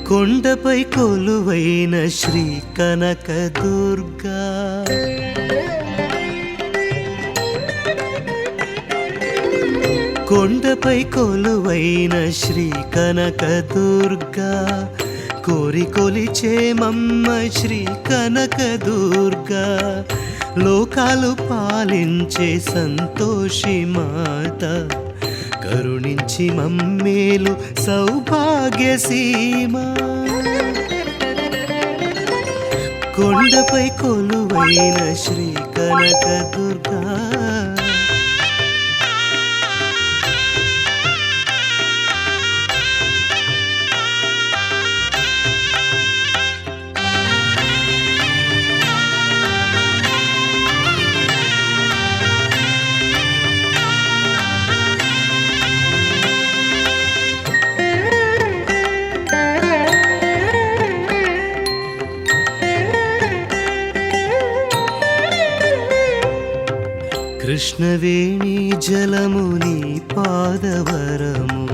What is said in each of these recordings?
కొండపై కొలువైన శ్రీ కనకదుర్గా, కొండపై కొలువైన శ్రీ కనకదుర్గా, కోరి కొలిచే మమ్మ శ్రీ కనకదుర్గా, లోకాలు పాలించే సంతోషి మాత, కరుణించి మమ్మేలు సౌభాగ్యసీమా. కొండపై కొలువైన శ్రీ కనకదుర్గా, కృష్ణవేణి జలముని పాదవరము,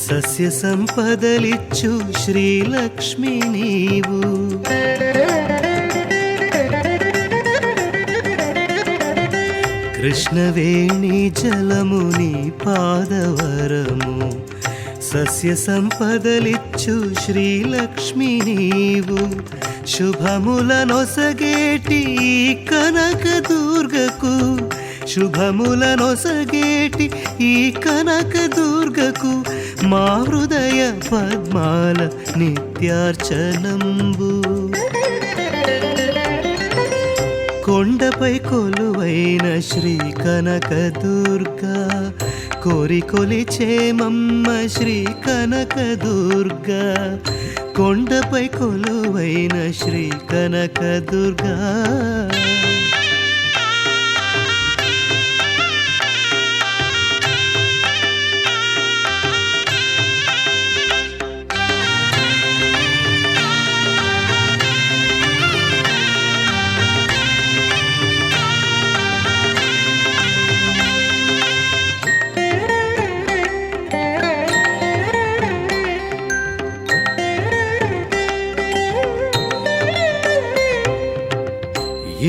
సస్య సంపదలిచ్చు శ్రీలక్ష్మి నీవు. కృష్ణవేణి జలముని పాదవరము, సస్య సంపదలిచ్చు శ్రీలక్ష్మి నీవు. శుభములనొసగేటి కనకదుర్గకు, శుభములనొసగేటి ఈ కనకదుర్గకు, మా హృదయ పద్మాల నిత్యార్చనంబు. కొండపై కొలువైన శ్రీ కనకదుర్గా, కోరి కొలిచే మమ్మ శ్రీ కనకదుర్గా, కొండపై కొలువైన శ్రీ కనకదుర్గా.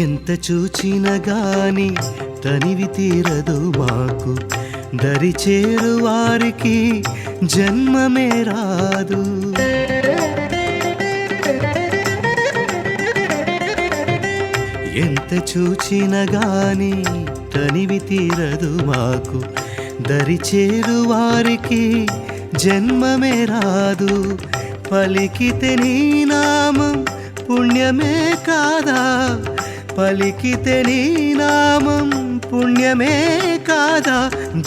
ఎంత చూచిన గాని తనివి తీరదు మాకు, దరి చేరు వారికి జన్మమే రాదు. ఎంత చూచిన గాని తనివి తీరదు మాకు, దరి చేరు వారికి జన్మమే రాదు. పలికితే నీ నామం పుణ్యమే కాదా, పలికితే నీ నామం పుణ్యమే కాదా,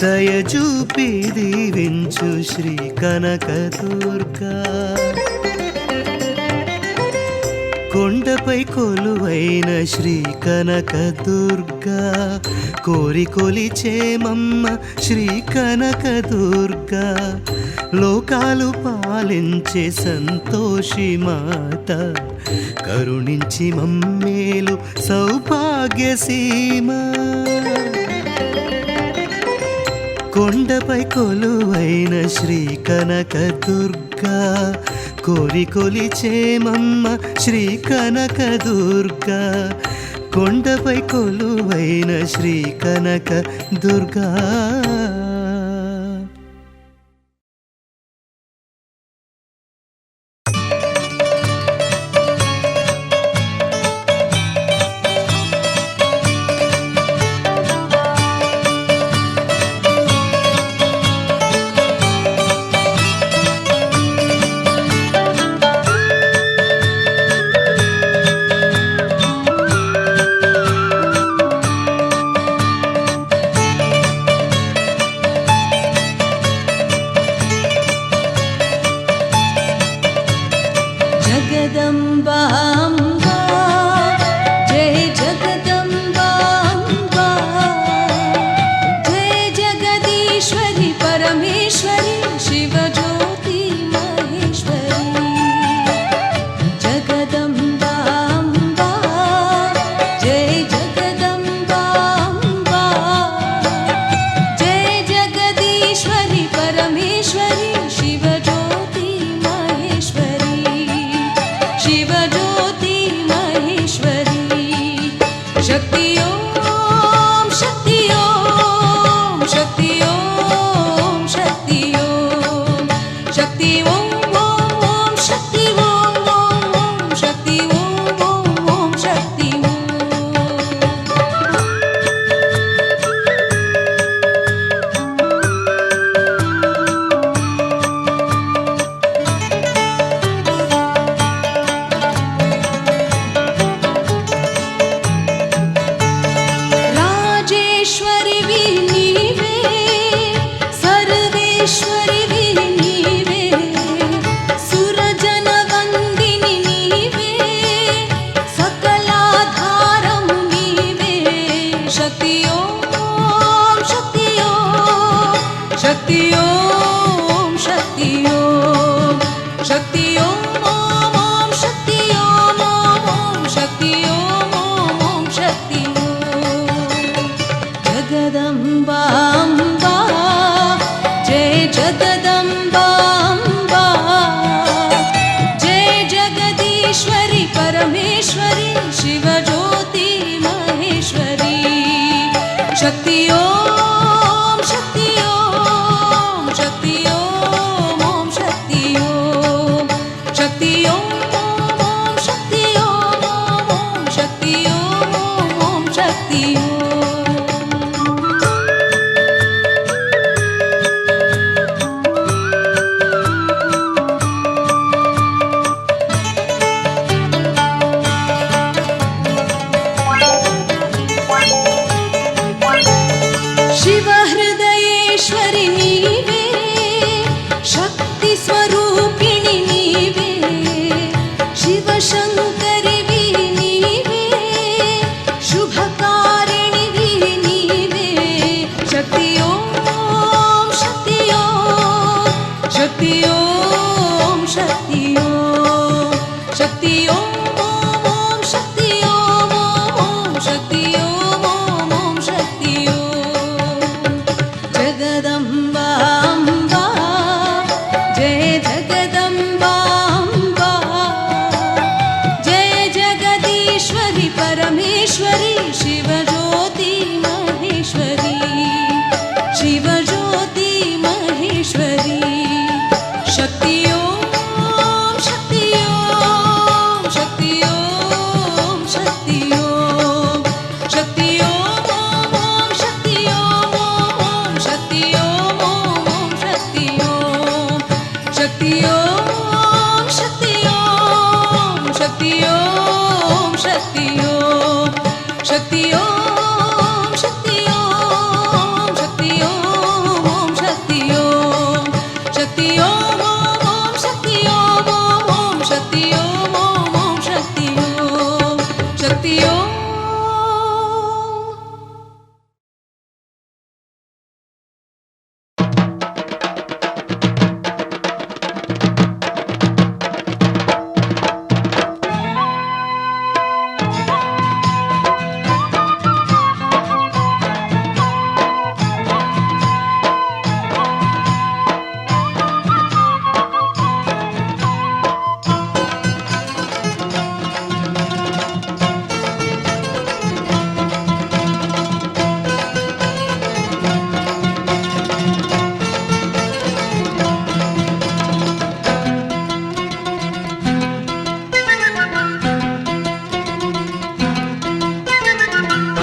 దయచూపి దీవించు శ్రీ కనకదుర్గా. కొండపై కొలువైన శ్రీ కనకదుర్గా, కోరి కొలిచే మమ్మ శ్రీ కనకదుర్గా, లోకాలు పాలించే సంతోషి మాత, కరుణించి మమ్మేలు సౌభాగ్యసీమా. కొండపై కొలువైన శ్రీ కనకదుర్గా, కోరి కొలిచే మమ్మ శ్రీ కనకదుర్గా, కొండపై కొలువైన శ్రీ కనకదుర్గా. शक्ति ओम शक्ति ओम शक्ति ओम ओम ओम शक्ति ओम ओम शक्ति ओम ओम शक्ति ओम जगदम्बा अम्बा जय जगदम्बा अम्बा जय जगदीश्वरी परमेश्वरी शिव ज्योति महेश्वरी शक्ति ओम शक्ति ओम शक्ति ओम ओम शक्ति ओम शक्ति ओम ओम शक्ति ओम ओम शक्ति ओम ओम शक्ति ओम शिव हृदयेश्वरि नीवे शक्ति स्वरूपिणि नीवे शिव शंकरि भी नीवे शुभकारिणि भी नीवे शक्ति ओम शक्ति ओम शक्ति ओम शक्ति ओम शक्ति ओम ओम शक्ति ओम ओम शक्ति ओम ओम शक्ति ओम जगदम्बा अम्बा जय जगदम्बा अम्बा जय जगदीश्वरी परमेश्वरी शिव ज्योति महेश्वरी शिव ज्योति महेश्वरी शक्ति ओम शक्ति ओम शक्ति ओम शक्ति ओम शक्ति ओम ओम शक्ति ओम ओम शक्ति ओम ओम शक्ति ओम शक्ति ओम शक्ति ओम शक्ति ओम शक्ति ओम शक्ति ओम शक्ति ओम शक्ति ओम शक्ति ओम शक्ति ओम ओम शक्ति ओम ओम शक्ति ओम ओम शक्ति ओम शक्ति ओम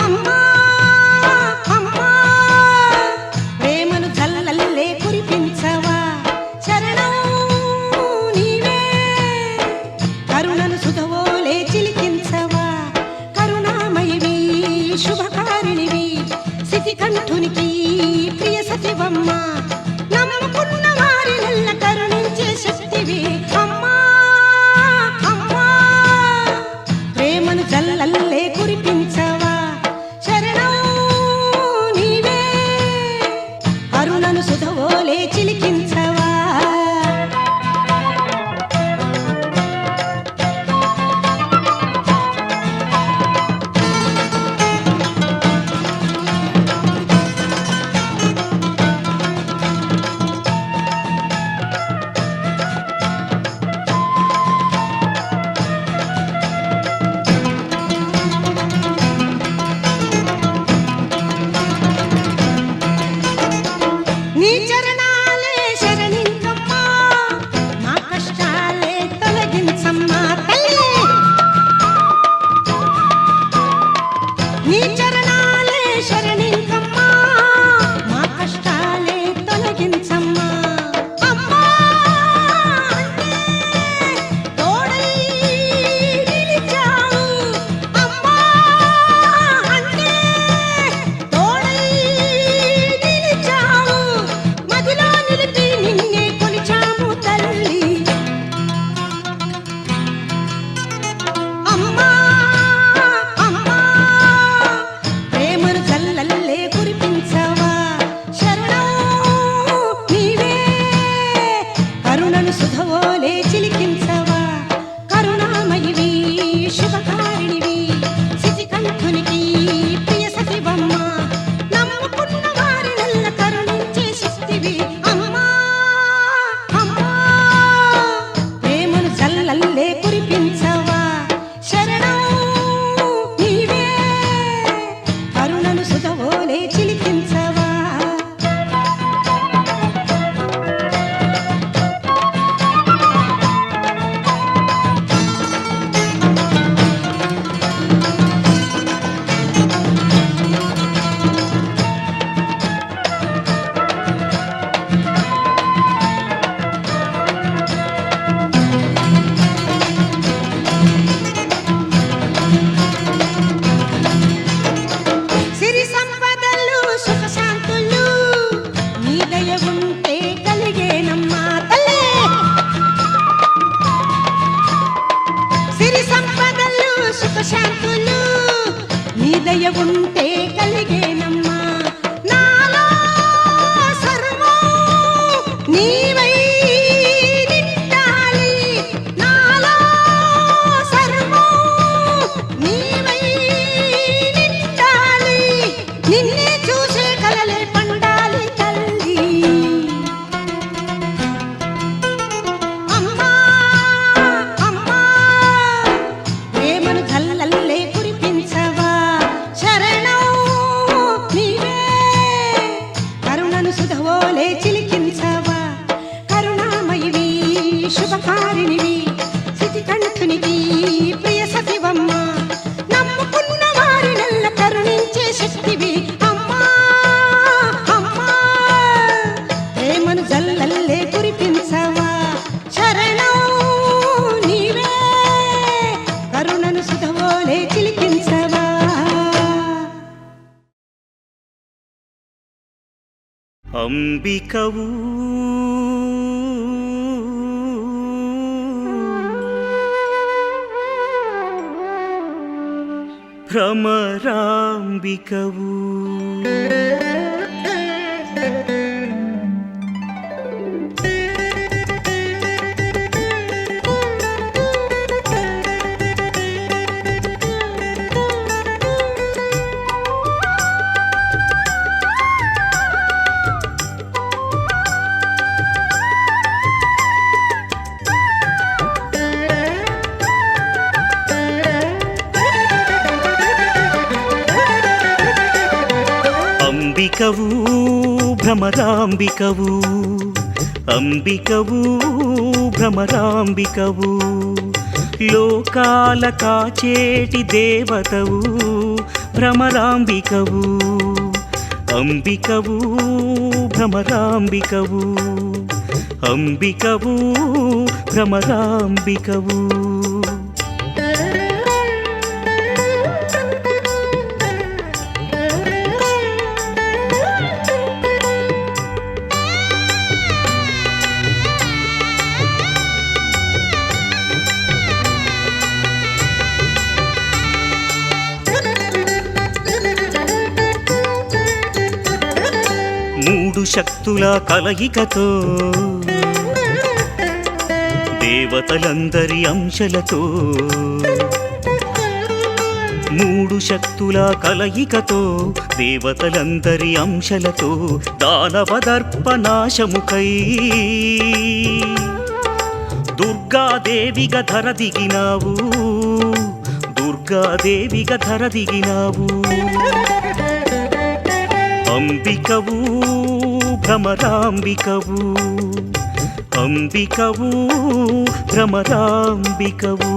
అమ్మా అమ్మా ప్రేమను జల్లల్లే కురిపించవా శరణం నీవే కరుణను సుధవోలే చిలికించవా కరుణామయివి శుభకారిణివి సితికంఠునికి ప్రియ సతివమ్మ నమ్ముకున్న వారినల్ల కరుణించే శక్తివి అమ్మా అమ్మా ప్రేమను జల్లల్లే కురిపించవా శరణం నీవే కరుణను సుధవోలే చిలికించవా నీ చరణాలే శరణింకమ్మా మా కష్టాలే తొలగించమ్మా తల్లి నీ చరణాలే శరణింకమ్మా మా కష్టాలే తొలగించమ్మా అమ్మా అంటే తోడై నిలిచావు అమ్మా అంటే తోడై నిలిచావు కరుణను సుధవోలే చిలికించవా కరుణామయివి శుభకారిణివి సిటికంఠునివి ప్రియ సతివమ్మ నమ్ముకున్న వారినెల్ల కరుణించే శక్తివి అమ్మా అమ్మా ప్రేమను జల్లల్లే కురిపించవా శరణం నీవే కరుణను సుధవోలే చిలికించవా అంబికవు భ్రమరాంబికవు అంబికవు భ్రమరాంబికవు అంబికవు భ్రమరాంబికవు లోకాల కాచేటి దేవతవు భ్రమరాంబికవు అంబికవు భ్రమరాంబికవు అంబికవు భ్రమరాంబికవు మూడు శక్తుల కలయికతో దేవతలందరి అంశలతో మూడు శక్తుల కలయికతో దేవతలందరి అంశలతో దానవదర్పనాశముకై దుర్గాదేవిగా ధర దిగినావు దుర్గాదేవిగా ధర దిగినావు అంబికవు భ్రమరాంబికవు అంబికవు భ్రమరాంబికవు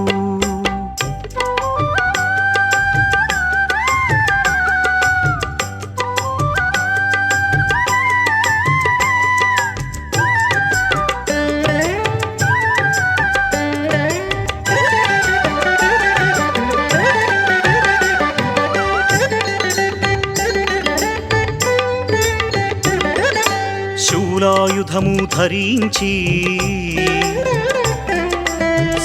శూలాయుధము ధరించి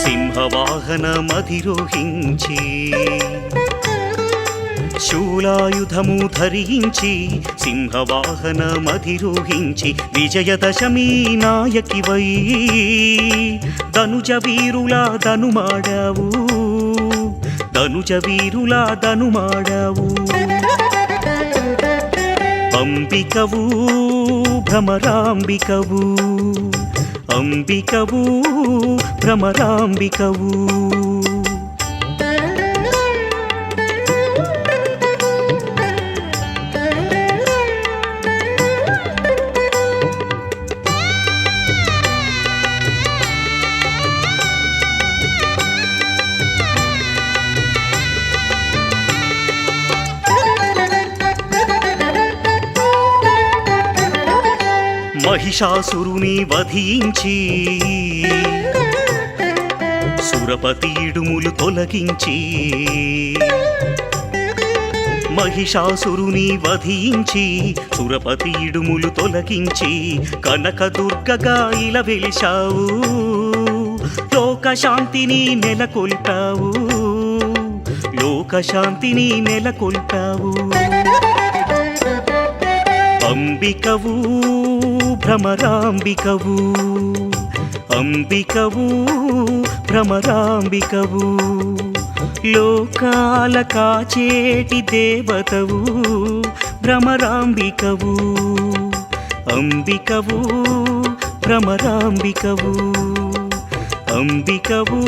సింహవాహనమధిరోహించి శూలాయుధము ధరించి సింహవాహనమధిరోహించి విజయదశమి నాయకివై ధనుజ వీరులా ధనుమాడావు ధనుజ వీరులా ధనుమాడావు అంబికవు భ్రమరాంబికవు అంబికవు భ్రమరాంబికవు మహిషాసురుని వధించి సురపతి ఇడుములు తొలగించి మహిషాసురుని వధించి సురపతి ఇడుములు తొలగించి కనకదుర్గగా ఇలా వెలిశావు లోకశాంతిని నెలకొల్పావు లోకశాంతిని నెలకొల్పావు అంబికవు భ్రమరాంబికవు అంబికవు భ్రమరాంబికవు లోకాల కాచేటి దేవతవు భ్రమరాంబికవు అంబికవు భ్రమరాంబికవు అంబికవు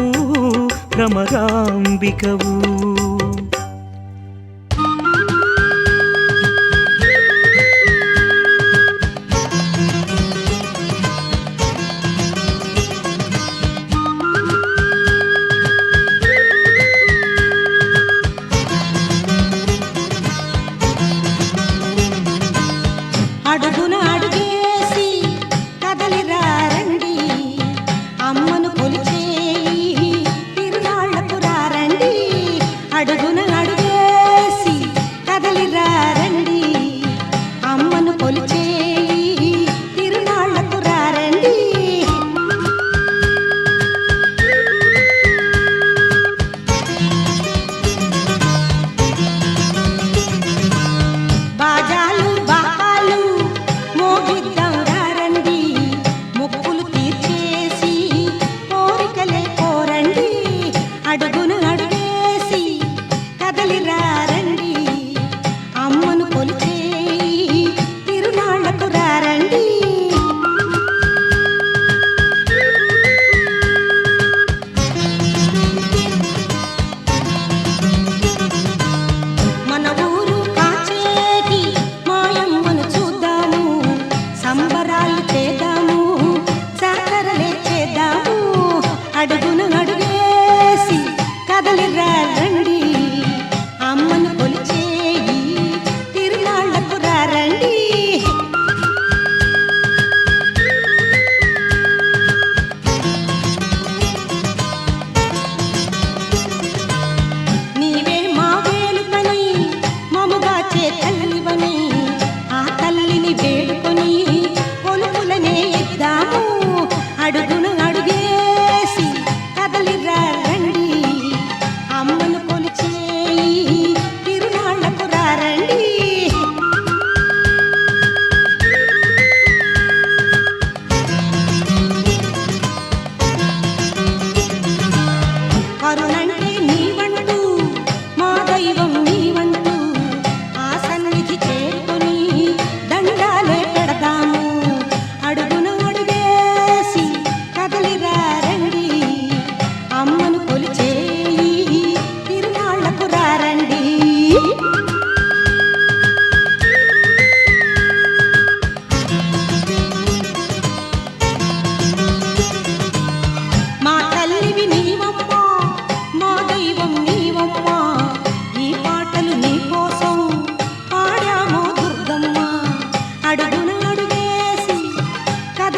భ్రమరాంబికవు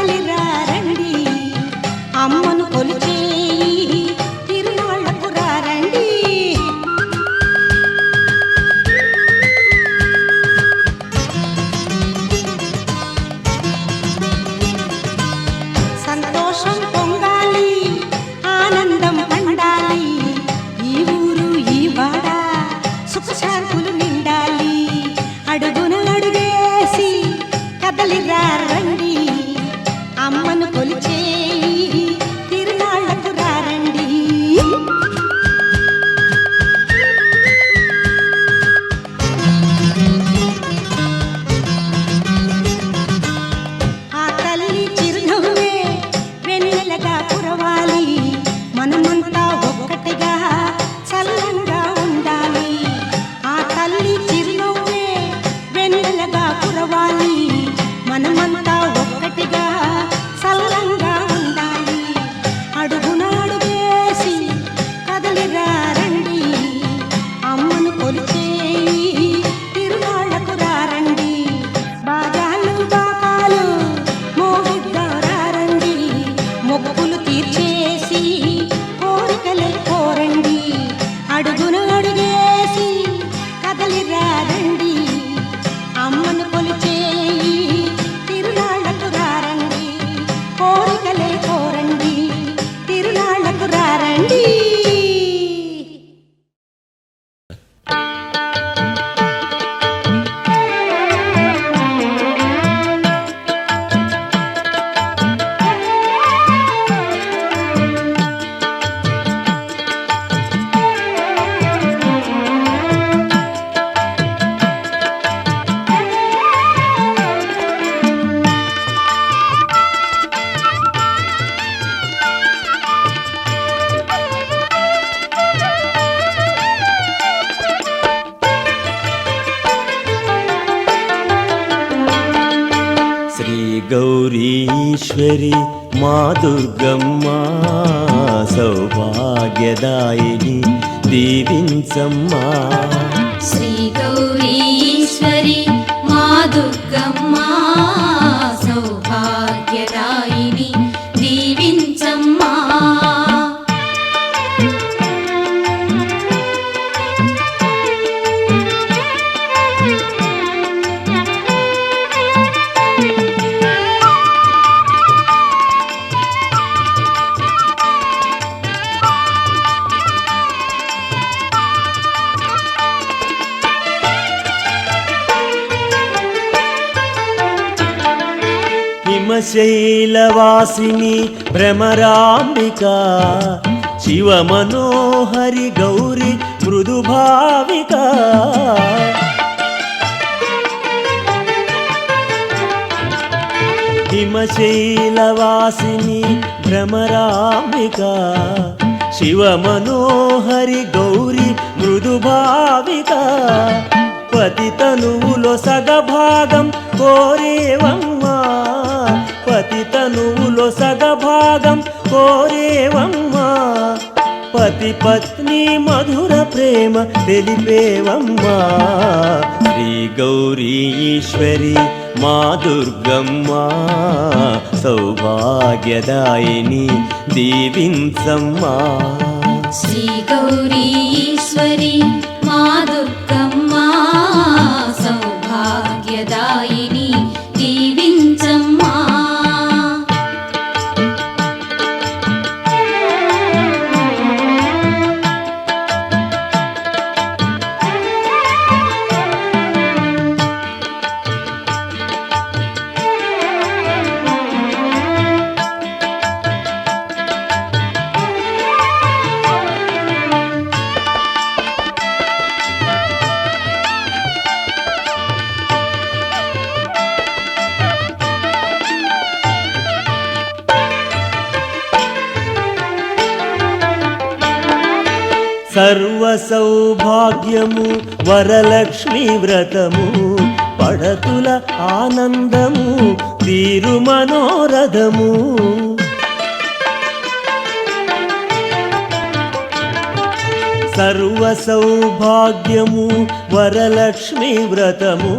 కదలిరా రండి అమ్మను కొలిచే తిరునాళ్లకు రండి. సంతోషం పొంగాలి ఆనందం పండాలి ఈ ఊరు ఈ వాడ సుఖశాంతులు నిండాలి. అడుగున అడుగేసి కదలిరా రండి అమ్మను కొలిచే తిరునాళ్లకు రండి. ఆ తల్లి చిరునవ్వే వెన్నెలగా కురవాలి మనమంతా ఒక్కటిగా చల్లంగా ఉండాలి. ఆ తల్లి చిరునవ్వే వెన్నెలగా కురవాలి మనమంతా ఒక్కటిగా చల్లంగా ఉండాలి. అడుగున అడుగేసి కదలిరా రండి అమ్మను కొలిచే తిరునాళ్లకు రండి. బాజాలు బాకాలు మోగిద్దాం రండి మొక్కులు తీర్చేసి కోరికలే కోరండి. అడుగున అడుగేసి కదలిరా రండి అమ్మను కొలిచే తిరునాళ్లకు రండి. కోరికలే కోరండి తిరునాళ్లకు రండి. శ్రీ గౌరీశ్వరి మా దుర్గమ్మ సౌభాగ్యదాయిని దీవించమ్మా. శ్రీ గౌరీశ్వరి మా దుర్గమ్మ సౌభాగ్యదాయిని దీవించమ్మా. హిమశైలవాసిని భ్రమరాంబిక శివ మనోహరి గౌరి మృదుభావిక. హిమశైలవాసిని భ్రమరాంబిక శివ మనోహరి గౌరి మృదుభావిక. పతితనువులో సగభాగం కోరేవమ్మా పతితనువులో సగభాగం కోరేవమ్మా. పతి పత్ని మధుర ప్రేమ తెలిపేవమ్మా. శ్రీ గౌరీశ్వరి మా దుర్గమ్మ సౌభాగ్యదాయిని దీవించమ్మా. శ్రీ గౌరీశ్వరి మా దుర్గమ్మ సౌభాగ్యదాయిని దీవించమ్మా. సర్వ సౌభాగ్యము వరలక్ష్మి వ్రతము పడతుల ఆనందము తీరు మనోరథము. సర్వ సౌభాగ్యము వరలక్ష్మి వ్రతము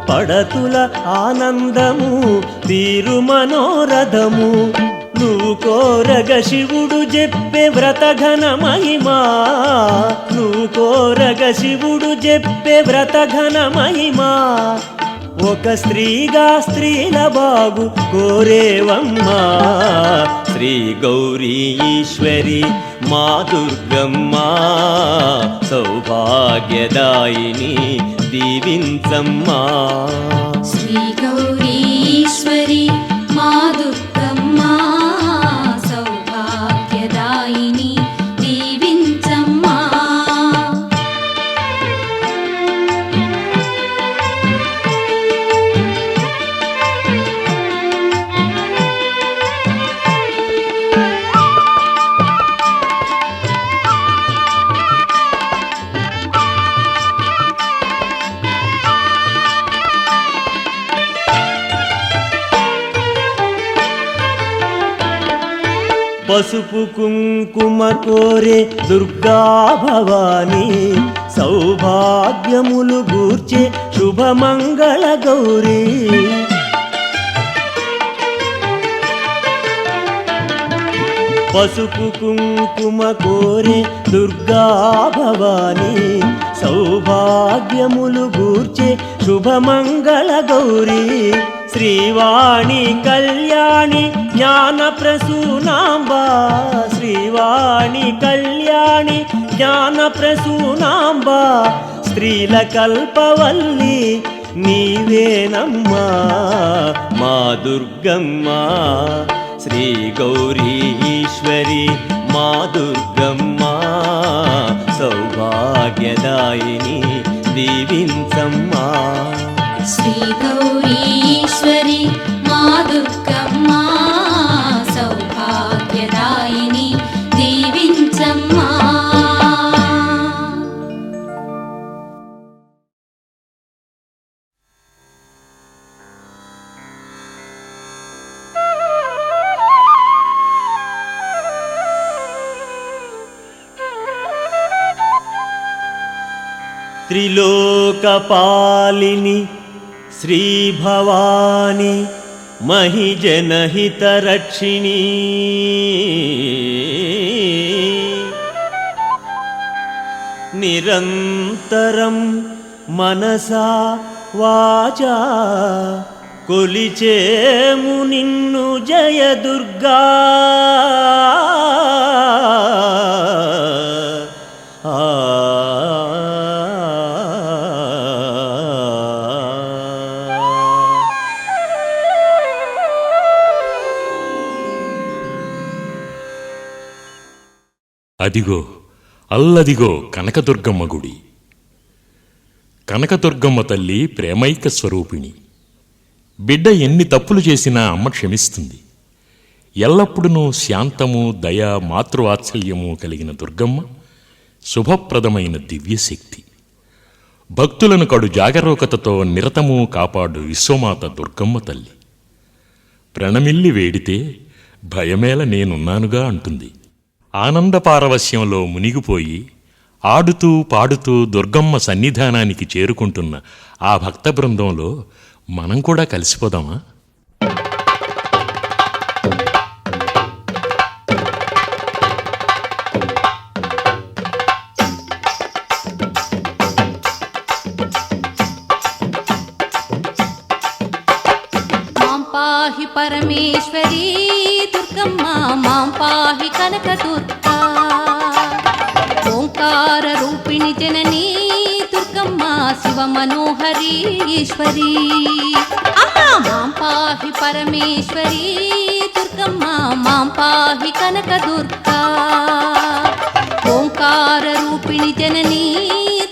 పడతుల ఆనందము తీరు మనోరథము నువ్వు కోరగ శివుడు చెప్పే వ్రతఘన మహిమా నువ్వు కోరగ శివుడు చెప్పే వ్రతఘన మహిమా ఒక స్త్రీగా స్త్రీల బాగు కోరేవమ్మా శ్రీ గౌరీ ఈశ్వరి మా దుర్గమ్మ సౌభాగ్యదాయిని దీవించమ్మా శ్రీ గౌరీశ్వరి మా దుర్గమ్మ సౌభాగ్యదాయిని దీవించమ్మా పసుపు కుంకుమ కోరే దుర్గా భవాని సౌభాగ్యములు గూర్చే శుభమంగళ గౌరీ పసుపు కుంకుమ కోరే దుర్గా భవాని సౌభాగ్యములు గూర్చే శుభమంగళ గౌరీ శ్రీవాణి కళ్యాణి జ్ఞాన ప్రసూనాంబా శ్రీవాణి కళ్యాణి జ్ఞాన ప్రసూనాంబా స్త్రీల కల్పవల్లి నీవేనమ్మా మా దుర్గమ్మ శ్రీ గౌరీ ఈశ్వరి మా దుర్గమ్మ సౌభాగ్యదాయిని దీవించమ్మా శ్రీ గౌరీశ్వరి మా దుర్గమ్మ సౌభాగ్యదాయిని దీవించమ్మా త్రిలోకపాలిని శ్రీ భవాని మహిజనహితరక్షిణీ నిరంతరం మనసా వాచా కొలిచేము నిన్ను జయ దుర్గా అదిగో అల్లదిగో కనకదుర్గమ్మ గుడి. కనకదుర్గమ్మ తల్లి ప్రేమైక స్వరూపిణి. బిడ్డ ఎన్ని తప్పులు చేసినా అమ్మ క్షమిస్తుంది. ఎల్లప్పుడూ శాంతము దయ మాతృవాత్సల్యము కలిగిన దుర్గమ్మ శుభప్రదమైన దివ్యశక్తి. భక్తులను కడు జాగరూకతతో నిరతము కాపాడు విశ్వమాత దుర్గమ్మ తల్లి. ప్రణమిల్లి వేడితే భయమేల నేనున్నానుగా అంటుంది. ఆనందపారవశ్యంలో మునిగిపోయి ఆడుతూ పాడుతూ దుర్గమ్మ సన్నిధానానికి చేరుకుంటున్న ఆ భక్త బృందంలో మనం కూడా కలిసిపోదామా? పాహి పరమేశ్వరీ దుర్గమ్మ మాం పాహి కనకదుర్గా ఓంకార రూపిణి జననీ దుర్గమ్మ శివ మనోహరీ ఈశ్వరీ అమ్మా మాం పాహి పరమేశ్వరీ దుర్గమ్మ మాం పాహి కనకదుర్గా ఓంకార రూపిణి జననీ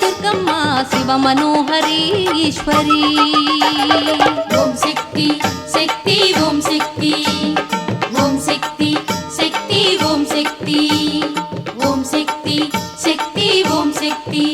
దుర్గమ్మ శివ మనోహరీ ఈశ్వరీ ఓం శక్తి శక్తి ఓం శక్తి ఓం శక్తి శక్తి ఓం శక్తి ఓం శక్తి శక్తి ఓం శక్తి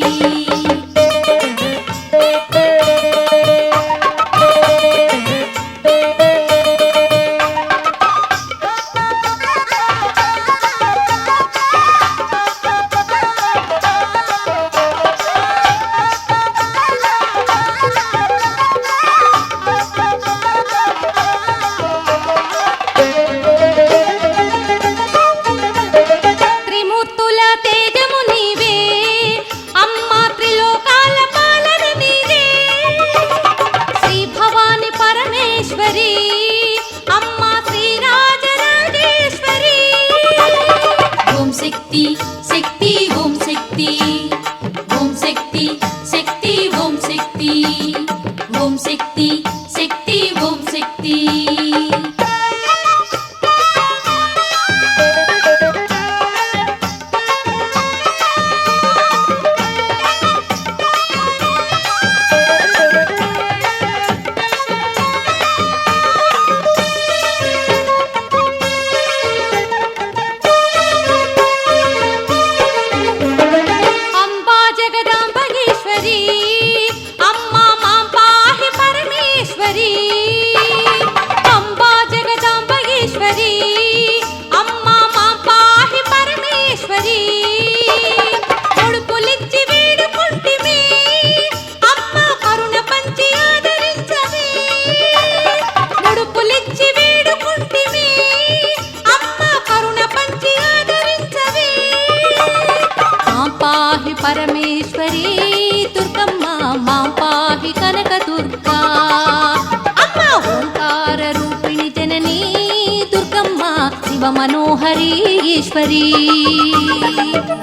శివ మనోహరి ఈశ్వరి.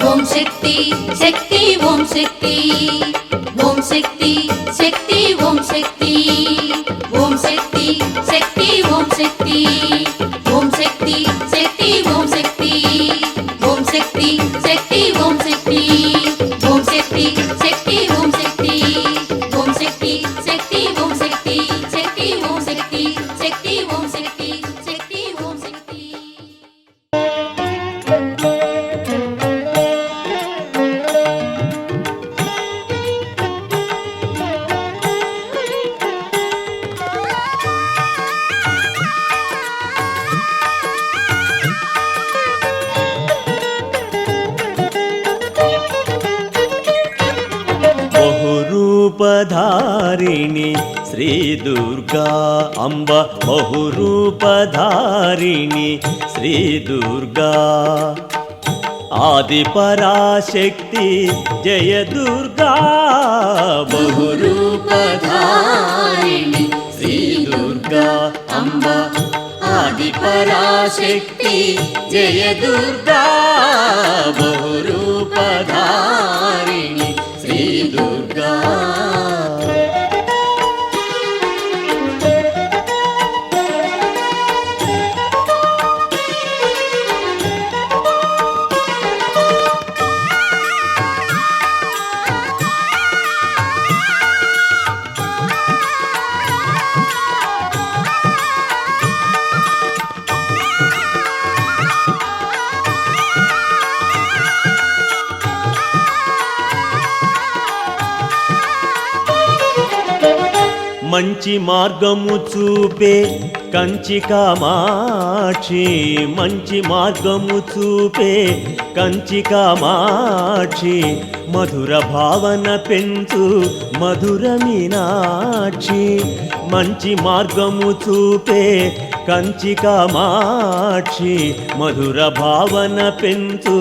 ఓం శక్తి శక్తి ఓం శక్తి, ఓం శక్తి శక్తి ఓం శక్తి, ఓం శక్తి శక్తి ఓం శక్తి, ఓం శక్తి శక్తి ఓం శక్తి, ఓం శక్తి శక్తి ఓం శక్తి, ఓం శక్తి శక్తి ఓం శక్తి, ఓం శక్తి శక్తి ఓం శక్తి, శక్తి ఓం శక్తి, శక్తి ఓం శక్తి, శక్తి ఓం శక్తి. బహురూపధారిణి శ్రీ దుర్గా అంబ, బహురూపధారిణి శ్రీ దుర్గా. ఆది పరాశక్తి జయ దుర్గా, బహురూపధారిణి శ్రీ దుర్గా అంబ, ఆది పరాశక్తి జయ దుర్గా, బహురూపధారిణి శ్రీ దుర్గా. మంచి మార్గము చూపే కంచి కామాక్షి, మంచి మార్గము చూపే కంచి కామాక్షి, మధుర భావన పెంచు మధుర మీనాక్షి. మంచి మార్గము చూపే కంచి కామాక్షి, మధుర భావన పెంచు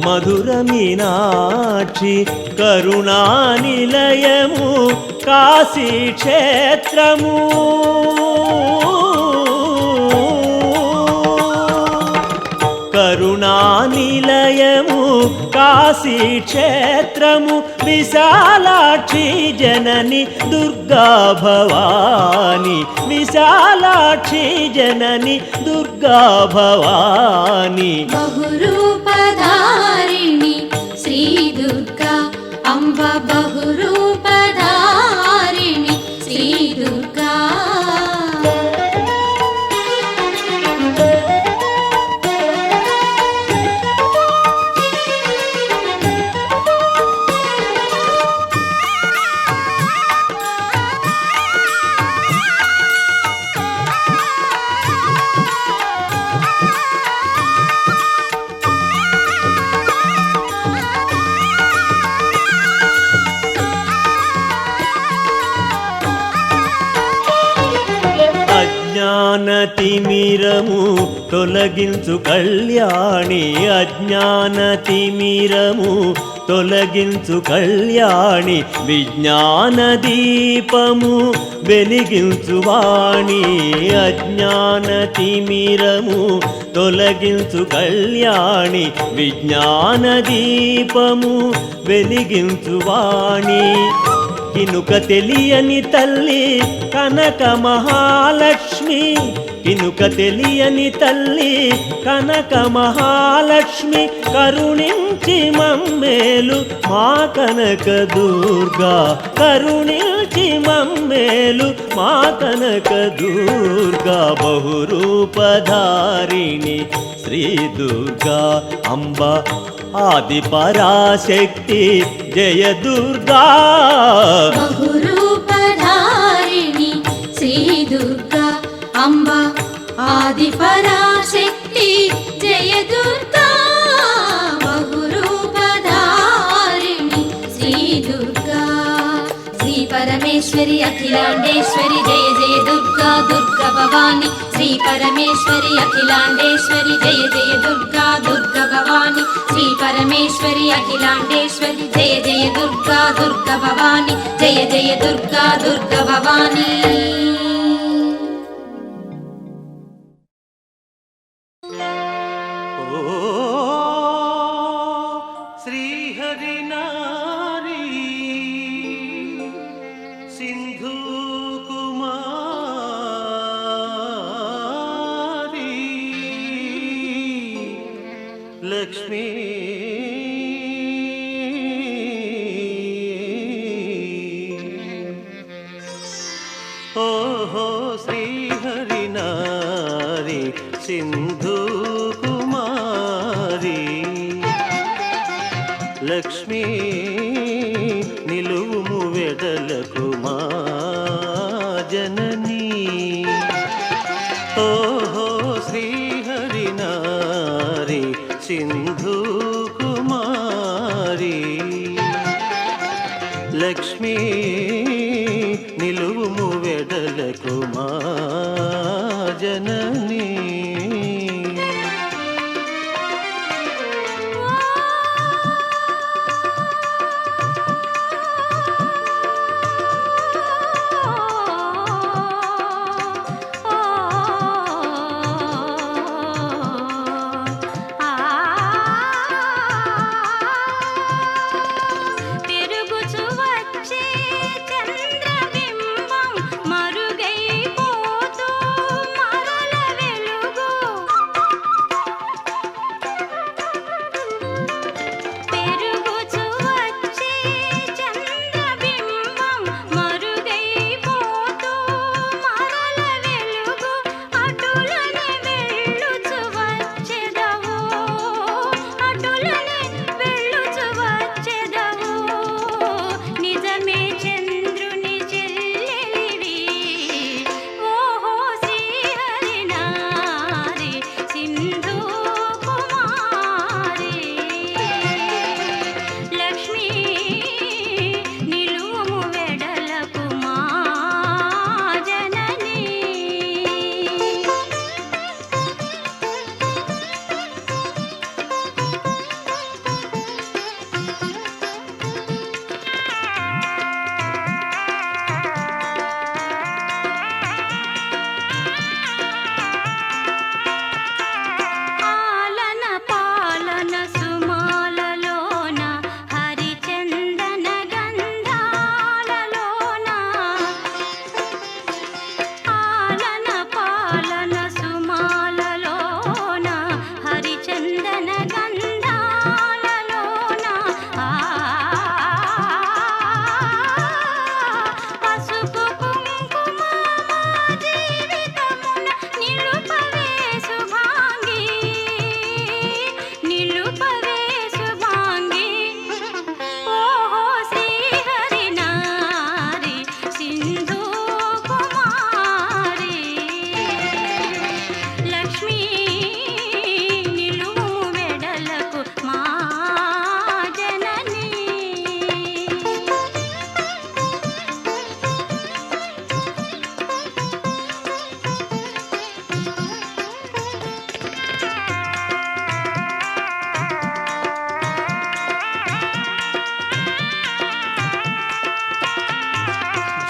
మధుర మీనాక్షి. కరుణా నిలయము కాశీ క్షేత్రము, కరుణా నిలయము కాశీ క్షేత్రము, విశాలాక్షి జనని దుర్గా భవాని, విశాలాక్షి జనని దుర్గా భవాని. బహురూపధారిణి శ్రీ దుర్గా అంబ, బహురూపధారిణి శ్రీ దుర్గా. అజ్ఞానతిమిరము తొలగించు కళ్యాణి, అజ్ఞానతిమిరము తొలగించు కళ్యాణి, విజ్ఞాన దీపము వెలిగించు వాణి. అజ్ఞానతిమిరము తొలగించు కళ్యాణి, విజ్ఞాన దీపము వెలిగించు వాణి. కినుక తెలియని తల్లి కనక మహాలక్ష్మి, కినుక తెలియని తల్లి కనక మహాలక్ష్మి, కరుణించి మమ్మేలు మా కనక దుర్గా, కరుణించి మమ్మేలు మా కనక దుర్గా. బహురూపధారిణి శ్రీ దుర్గా అంబ, ఆది పరాశక్తి జయ దుర్గా. బహురూపధారిణి శ్రీ దుర్గా అంబ, ఆది పరాశక్తి జయ దుర్గా. బహురూపధారిణి శ్రీ దుర్గా. శ్రీ పరమేశ్వరి అఖిలాండేశ్వరి జయ జయ దుర్గా, దుర్గా భవాని. శ్రీ పరమేశ్వరి అఖిలాండేశ్వరి జయ జయ దుర్గా, దుర్గా భవాని. శ్రీ పరమేశ్వరి అఖిలాండేశ్వరి జయ జయ దుర్గా, దుర్గా భవాని. జయ జయ దుర్గా, దుర్గా భవాని. లక్ష్మీ ఓహో శ్రీహరి నారి సింధు కుమారి లక్ష్మీ నిలువుము వెడలకు మా జననీ ఓహో శ్రీహరి నారి సింధు కుమారి లక్ష్మీ నిలువుము వెడలకు మా జననీ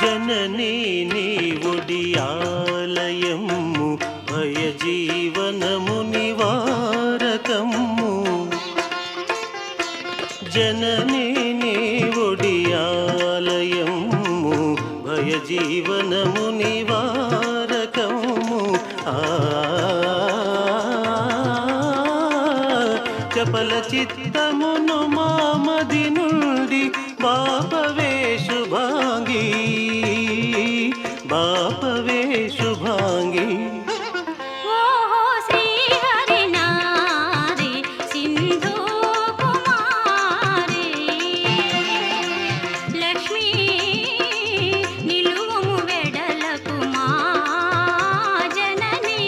జననీ నీ ఒడియాలయము భయ జీవనము నివారకము జననీ నీ ఒడియాలయము భయ జీవనము నివారకము చపల చిత్తమును మామది నుండి బాపవే శుభాంగి బాపవే శుభాంగి ఓహో శ్రీహరి నారి సింధు కుమారి లక్ష్మీ నిలువుము వెడలకు మా జననీ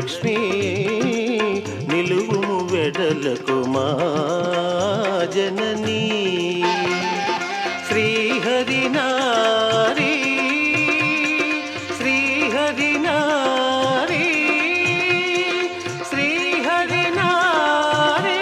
లక్ష్మీ నిలువుము వెడలకు మా జననీ శ్రీహరి నారీ శ్రీహరి నారీ శ్రీహరి నారీ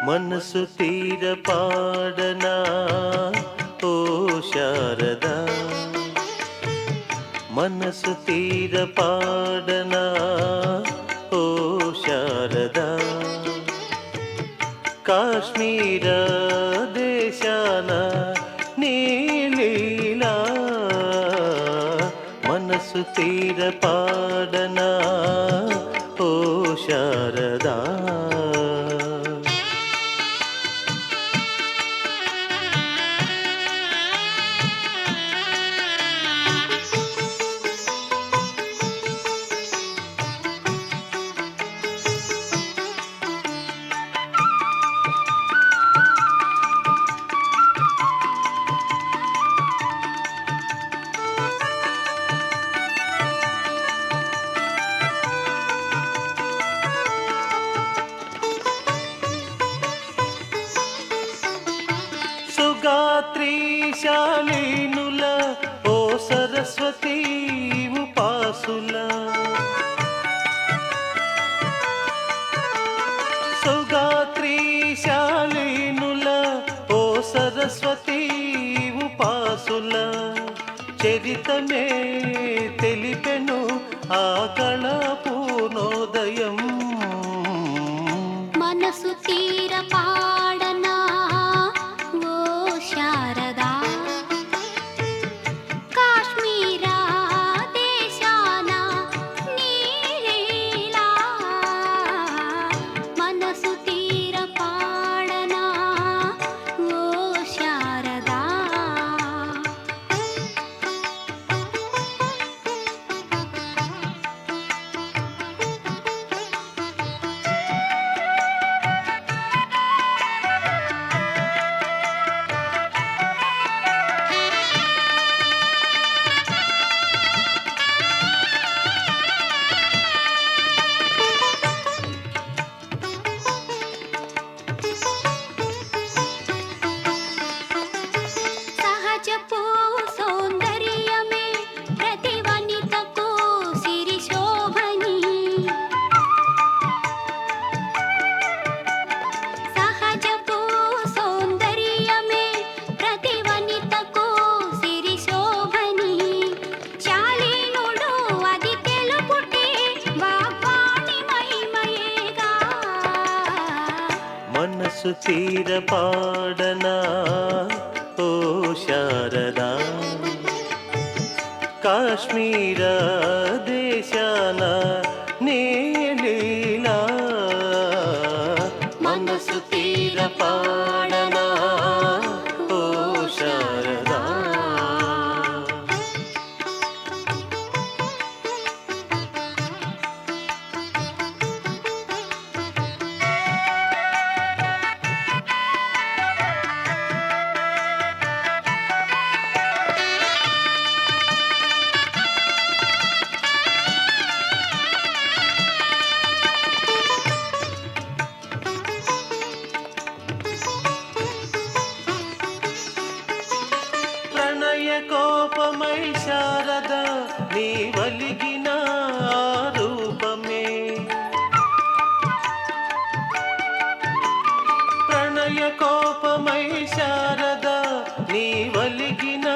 మనసు తీర పాడనా ఓ శారదా మనసు తీర పాడనా ఓ శారదా కాశ్మీర దేశాన నీలీలా మనసు తీర పాడనా ఓ శారదా సుగాత్రీశాలీనుల ఓ సరస్వతీ ఉపాసుల సుగాత్రీశాలీనుల ఓ సరస్వతీ ఉపాసుల చరితమే తెలిపెను ఆ కళా పూర్ణోదయం మనసు తీర పాడనా ఓ శారదా కాశ్మీరా దేశాన నీలీలా మనసు తీర పాడనా ఓ శారదా సహజపు సౌందర్యమే ప్రతి వనితకు సిరి శోభని సహజపు సౌందర్యమే ప్రతి వనితకు సిరి శోభని శాలీనుడు అది తెలుపుటే వాగ్వాణి మహిమయేగా మనసు తీర పాడనా ఓ శారదా కాశ్మీర దేశాన నీలీలా మనసు తీర పాడనా ఓ శారదా కోపమై శారద నీ వలిగిన రూపమే ప్రణయ కోపమై శారద నీ వలిగిన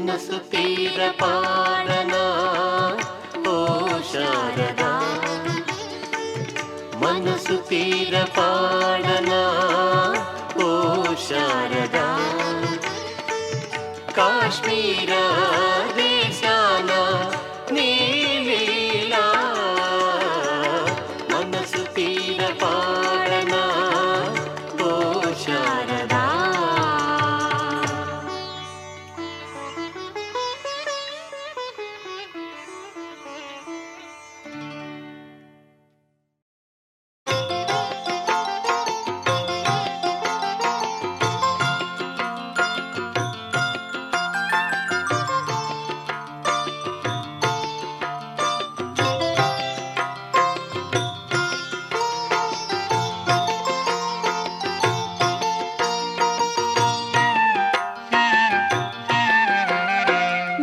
మనసు తీర పాడనా ఓ శారదా మనసు తీర పాడనా ఓ శారదా కాశ్మీర దేశాన నీలీలా మనసు తీర పాడనా ఓ శారదా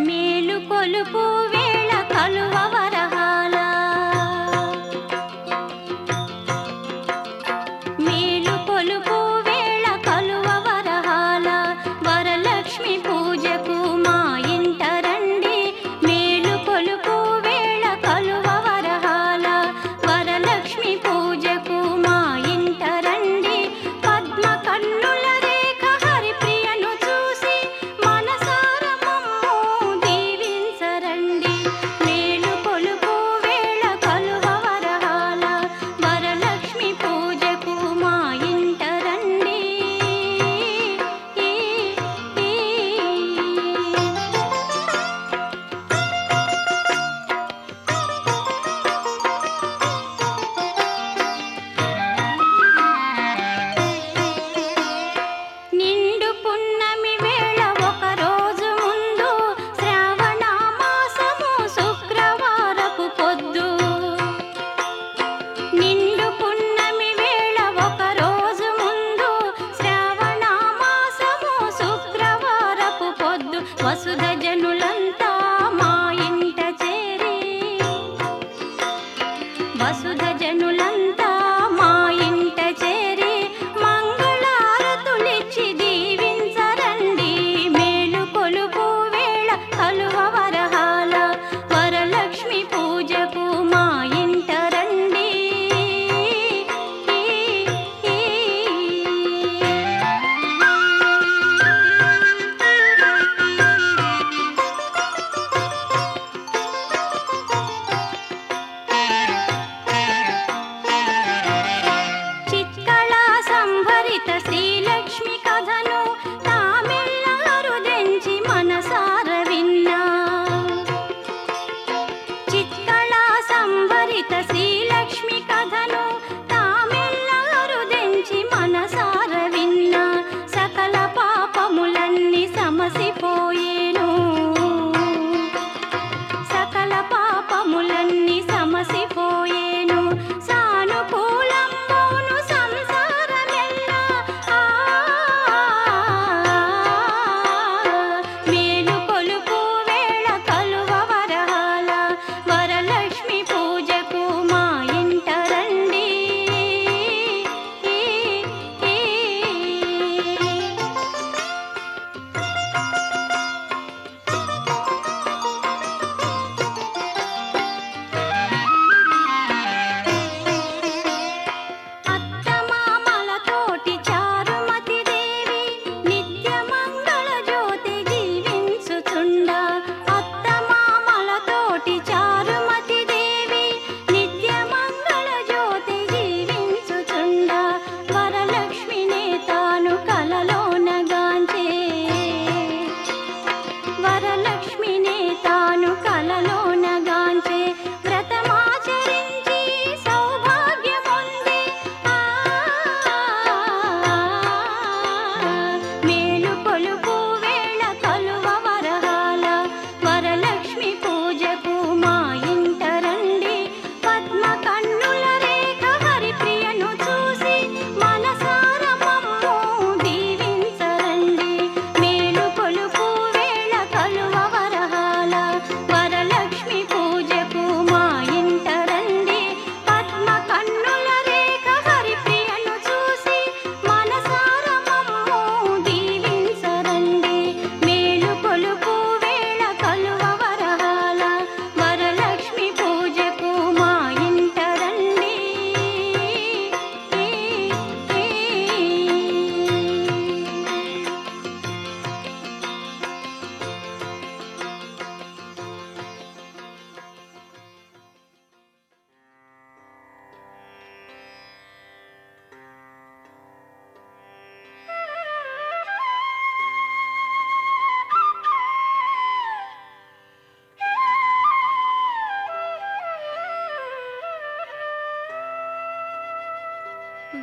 మేలు కొలుపు వేళ కలువ వరహాల మేలు కొలుపు వేళ కలువ వరహాల వరలక్ష్మి పూజకు మా ఇంట రండి మేలు కొలుపు వేళ కలువ వరహాల వరలక్ష్మి పూజకు మా ఇంట రండి పద్మ కన్నుల రేఖ హరిప్రియను చూసి మనసార మమ్ము దీవించరండి మేలు కొలుపు వేళ కలువ వరహాల వరలక్ష్మి పూజకు మా ఇంట రండి నిండు పున్నమి వేళ ఒక రోజు ముందు శ్రావణ మాసము శుక్రవారపు పొద్దు నిండు పున్నమి వేళ ఒక రోజు ముందు శ్రావణ మాసము శుక్రవారపు పొద్దు వసుధ జనులంతా మా ఇంట చేరి వసుధ జనులంతా మా ఇంట చేరి మంగళారతులిచ్చి దీవించరండి మేలు కొలుపు వేళ కలువ వరహాల వరలక్ష్మి పూజకు మా ఇంట రండి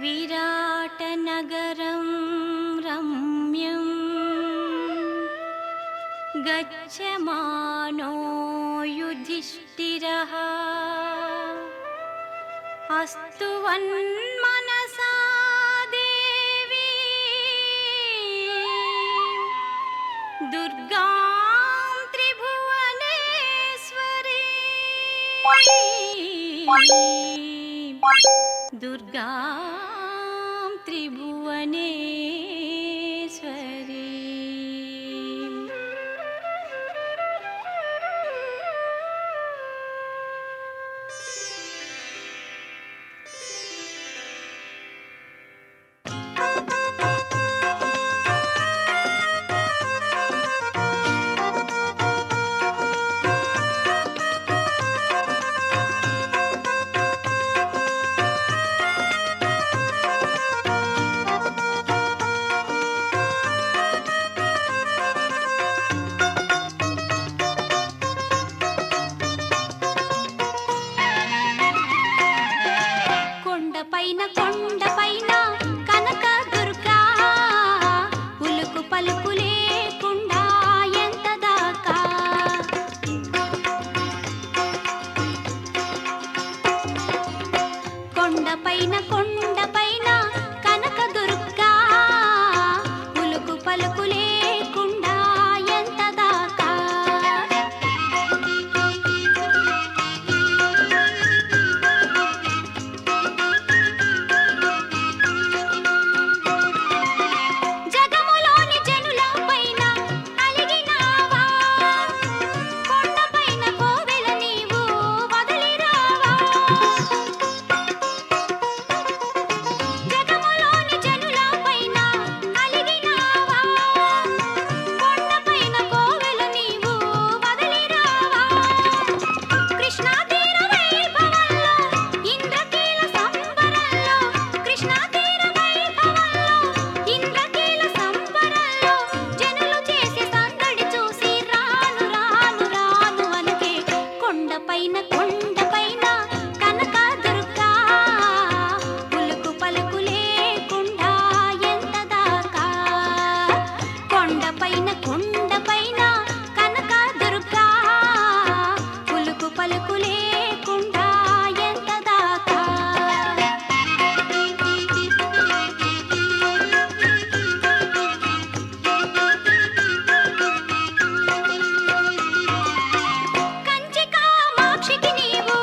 विराटनगरं रम्यं गच्छमानो युधिष्ठिरः अस्तु वन्मनसा देवी दुर्गां त्रिभुवनेश्वरी दुर्गां त्रिभुवनेश्वरी। కొండపైన కనక దుర్గా ఉలుకు పలుకు లేకుండా ఎంత దాకా కొండపైన కనక దుర్గా ఉలుకు పలుకు లేకుండా ఎంత దాకా కొండపైన కనక దుర్గా ఉలుకు పలుకు లేకుండా ఎంత దాకా కొండపైన కనక దుర్గా ఉలుకు పలుకు లేకుండా ఎంత దాకా కంచి కామాక్షికి నీవు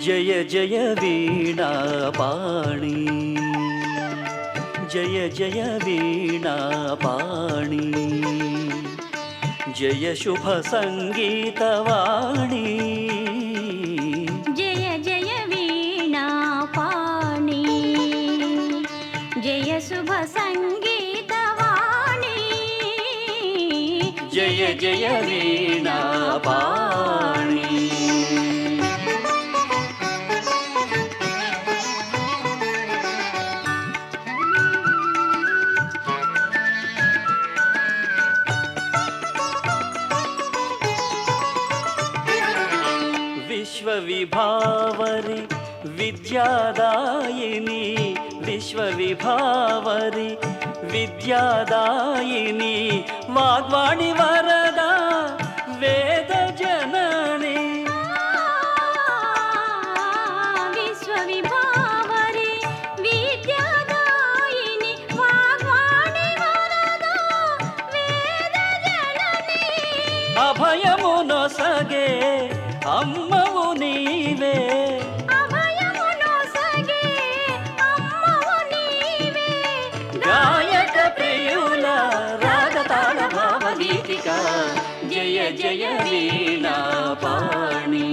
జయ జయ వీణాపాణి జయ జయ వీణాపాణి జయ శుభ సంగీతవాణి జయ జయ వీణాపాణి జయ శుభ సంగీతవాణి జయ జయ వీణాపాణి విశ్వవిభావరి విద్యాదాయిని విశ్వవిభావరి విద్యాదాయిని వాగ్వాణి వరద వేద జనని విశ్వవిభావరి విద్యాదాయిని వాగ్వాణి వరద వేద జనని అభయమునొసగే అమ్మవు నీవే అభయమునొసగే అమ్మవు నీవే గాయక ప్రియుల రాగతాళ భావగీతిక జయ జయ వీణాపాణి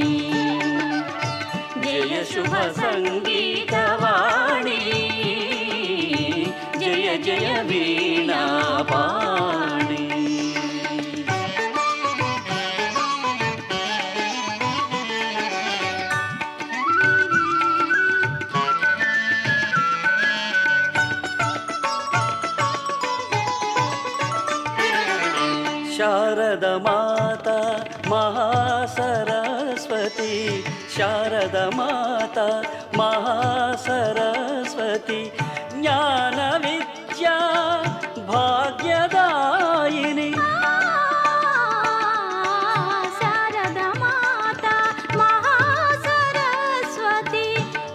జయ శుభ సంగీతవాణి జయ జయ వీణాపాణి శారద మాత మహాసరస్వతి శారద మాత మహాసరస్వతి జ్ఞాన విద్యా భాగ్యదాయిని శారద మాత మహాసరస్వతి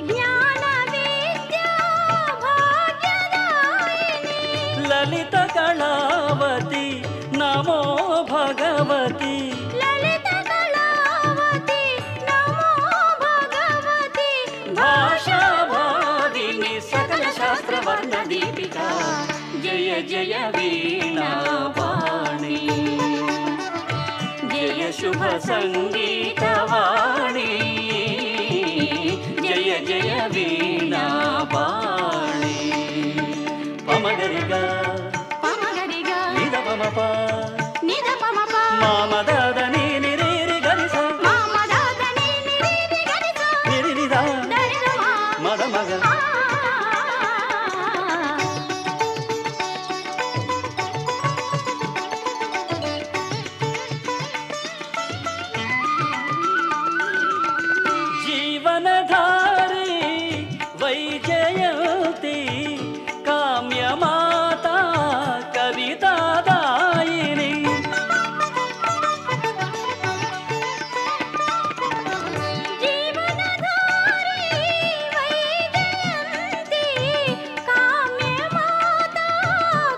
జ్ఞాన విద్యా భాగ్యదాయిని లలిత కళావతి నమో భగవతి లలిత కళావతి నమో భగవతి భాషా భావిని సకల శాస్త్ర వర్ణ దీపిక జయ జయ వీణాపాణి జయ శుభ సంగీతవాణి జయ జయ వీణాపాణి పమగరిగా పమగరిగా నిద పమప నిద పమప మామదద నీని రీరి గరిస మామదాదని నిరిరి గరిస నిరి నిద దరిదమా మద మగ జీవనధారి వైజయంతి కామ్యమాత కవితాదాయిని జీవనధారి వైజయంతి కామ్యమాత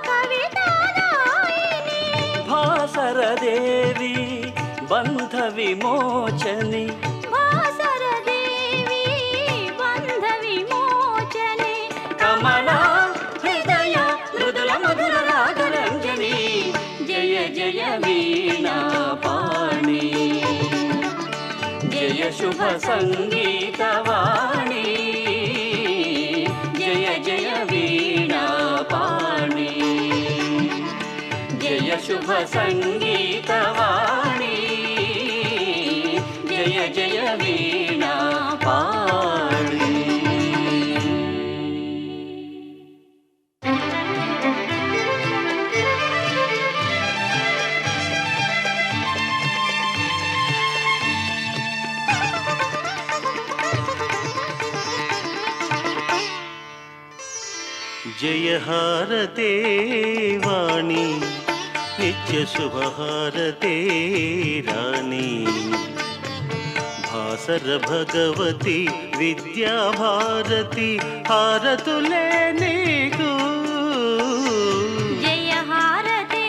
కవితాదాయిని భాసరదేవి బంధ విమోచని వాసరదేవి బంధ విమోచనే కమలా హృదయ మృదుల మధుర రాగరంజని జయ జయ వీణాపాణి జయ శుభ సంగీతవాణి జయ జయ వీణాపాణి జయ శుభ సంగీతవాణి జయ జయ వీణాపాణి जय हारते वाणी नित्य शुभहारते रानी भासर भगवती विद्या भारती हारतुले नीकू जय हारते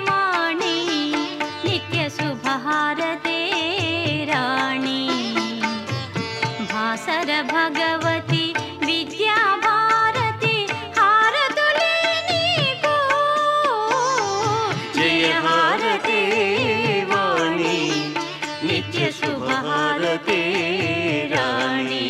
वाणी नित्य शुभहारते राणी శుభహారతే రాణి.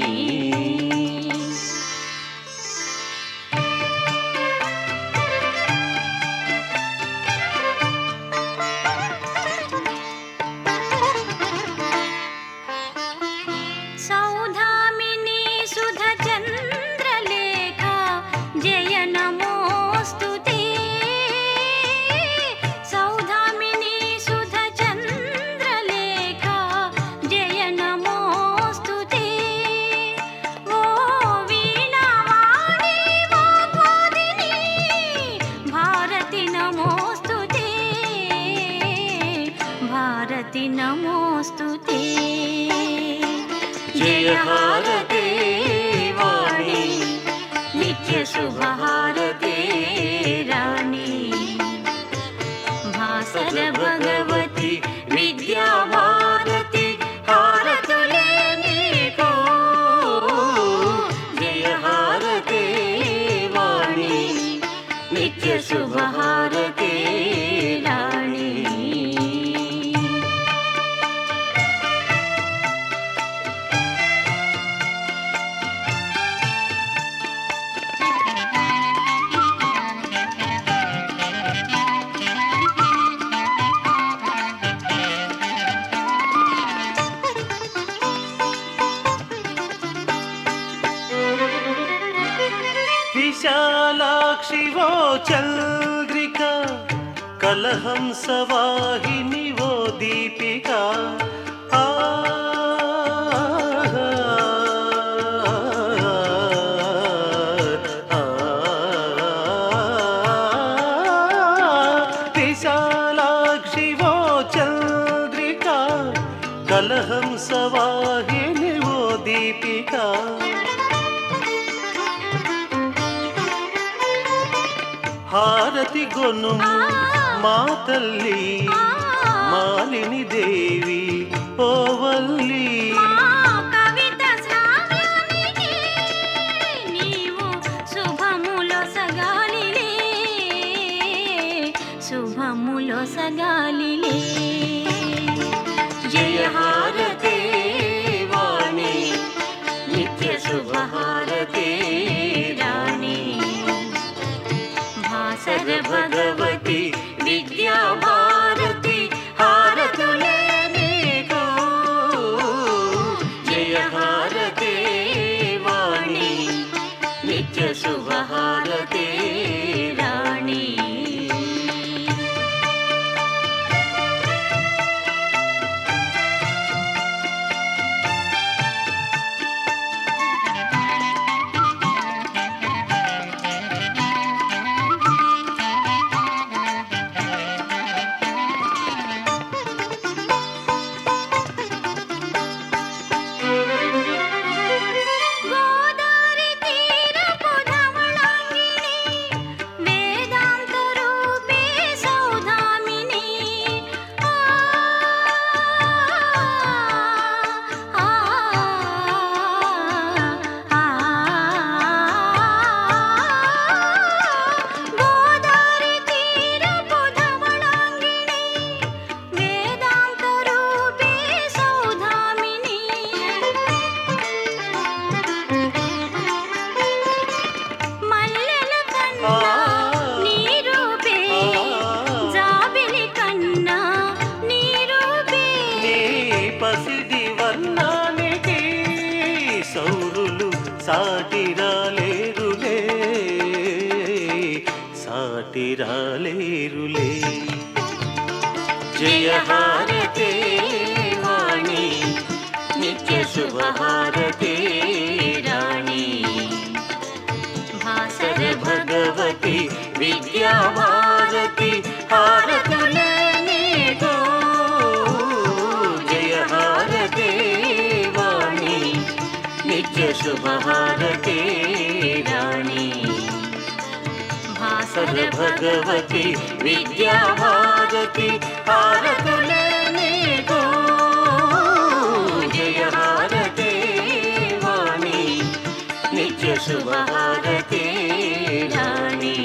సౌధామిని సుధ చంద్రలేఖ జయ నమోస్తుతే. సౌధామిని సుధ చంద్రలేఖ జయ నమోస్తుతే. ఓ వీణావాణి వాగ్వాదిని భారతి నమోస్తుతే. భారతి నమోస్తుతే. జయహారతే వాణి నిత్య శుభహారతే రాణి. భాసర భగవతి విద్యా భారతి హారతులే నీకు. జయహారతే వాణి నిత్య శుభహారతే రాణి. విశాలాక్షివో చంద్రిక కలహంసవాహిని వో దీపిక. ఆ విశాలాక్షివో చంద్రిక కలహంసవాహిని వో దీపిక. హారతి గొనుము మా తల్లి మాలిని దేవి ఓవల్లి. కవిత శ్రావ్యానికి నీవు శుభములో సగాలిలే. శుభములో సగాలిలే. జయహారతే వాణి నిత్య శుభహారతే రాణి. భాసర భగవతి విద్యా భారతి హారతులే నీకు. జయహారతే వాణి నిత్య శుభహారతే రాణి. గోదారి తీరపు ధవళాంగిని వేదాంత రూపే సౌధామిని. ఆ ఆ ఆ గోదారి తీరపు ధవళాంగిని వేదాంత రూపే సౌధామిని. మల్లెల కన్నా నీ రూపే జాబిలి కన్నా నీ రూపే. నీ పసిడి వర్ణానికి సౌరులు సాటిరాలేరులే. సాటిరాలేరులే. జయహారతే వాణి నిత్య శుభహారతే రాణి. భాసర భగవతి విద్యా భారతి హారతులే నీకు. జయహారతే వాణి నిత్య శుభహారతే రాణి. భాసర భగవతి విద్యా భారతి హారతులే నీకు. జయహారతే వాణి నిత్య శుభహారతే రాణి.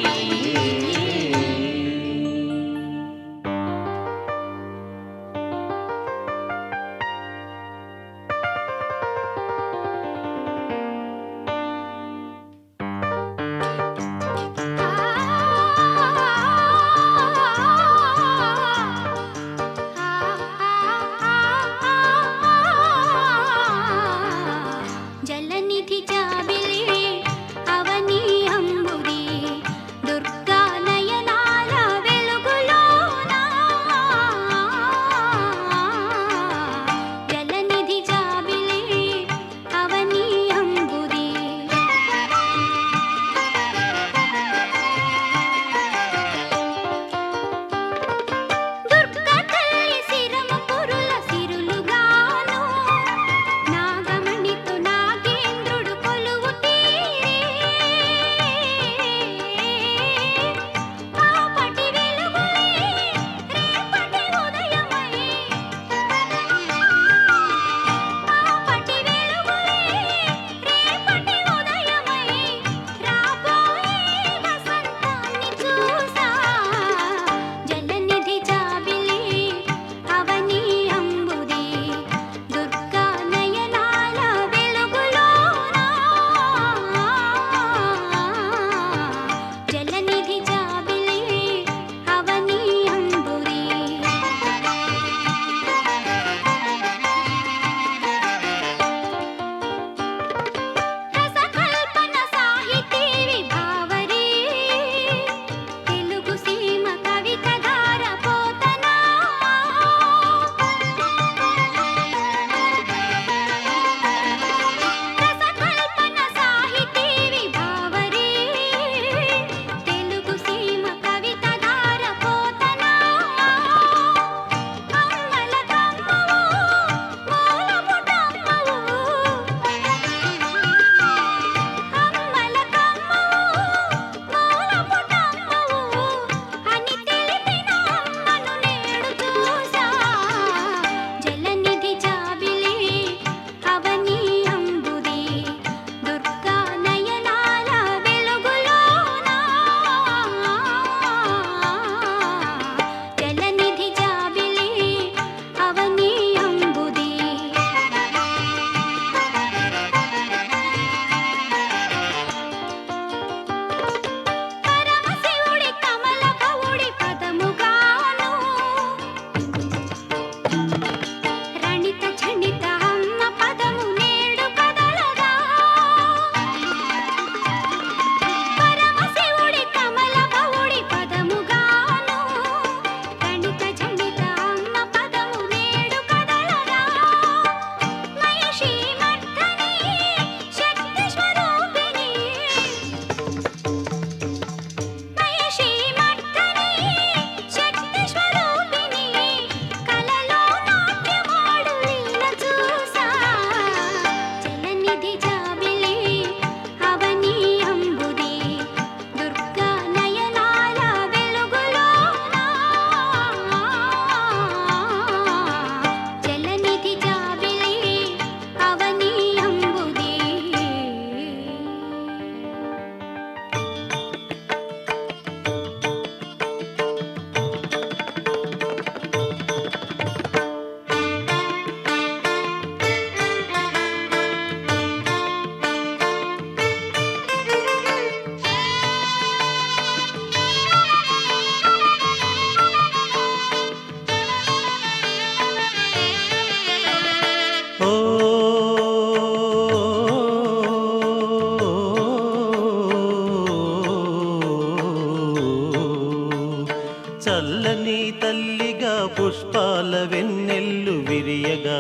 చల్లని తల్లిగా పుష్పాల వెన్నెల్లు విరియగా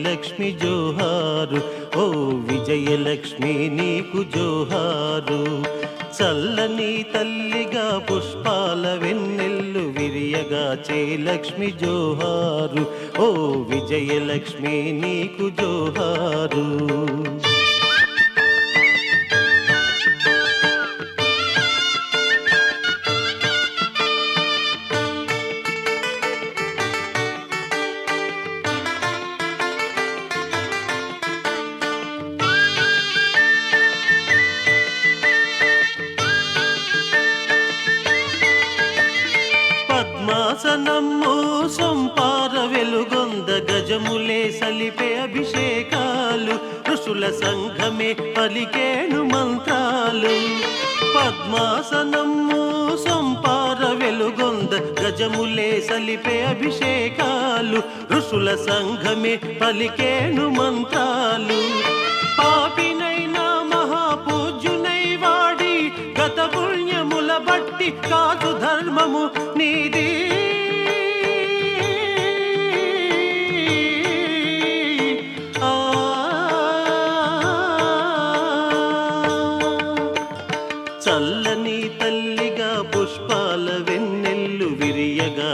లక్ష్మి జోహారు ఓ విజయలక్ష్మి నీకు జోహారు చల్లని తల్లిగా పుష్పాల వెన్నెల్లు విరియగా లక్ష్మి జోహారు ఓ విజయలక్ష్మి నీకు జోహారు పద్మాసనము సొంపార వెలుగొంద గజములే సలిపే అభిషేకాలు ఋషుల సంఘమే పలికేను మంత్రాలు పద్మాసనము సొంపార వెలుగొంద గజములే సలిపే అభిషేకాలు ఋషుల సంఘమే పలికేను మంత్రాలు పాపినైనా మహాపూజ్యునై వాడి గత పుణ్యముల బట్టి కాదు ధర్మము నీది చల్లని తల్లిగా పుష్పాల వెన్నెల్లు విరియగా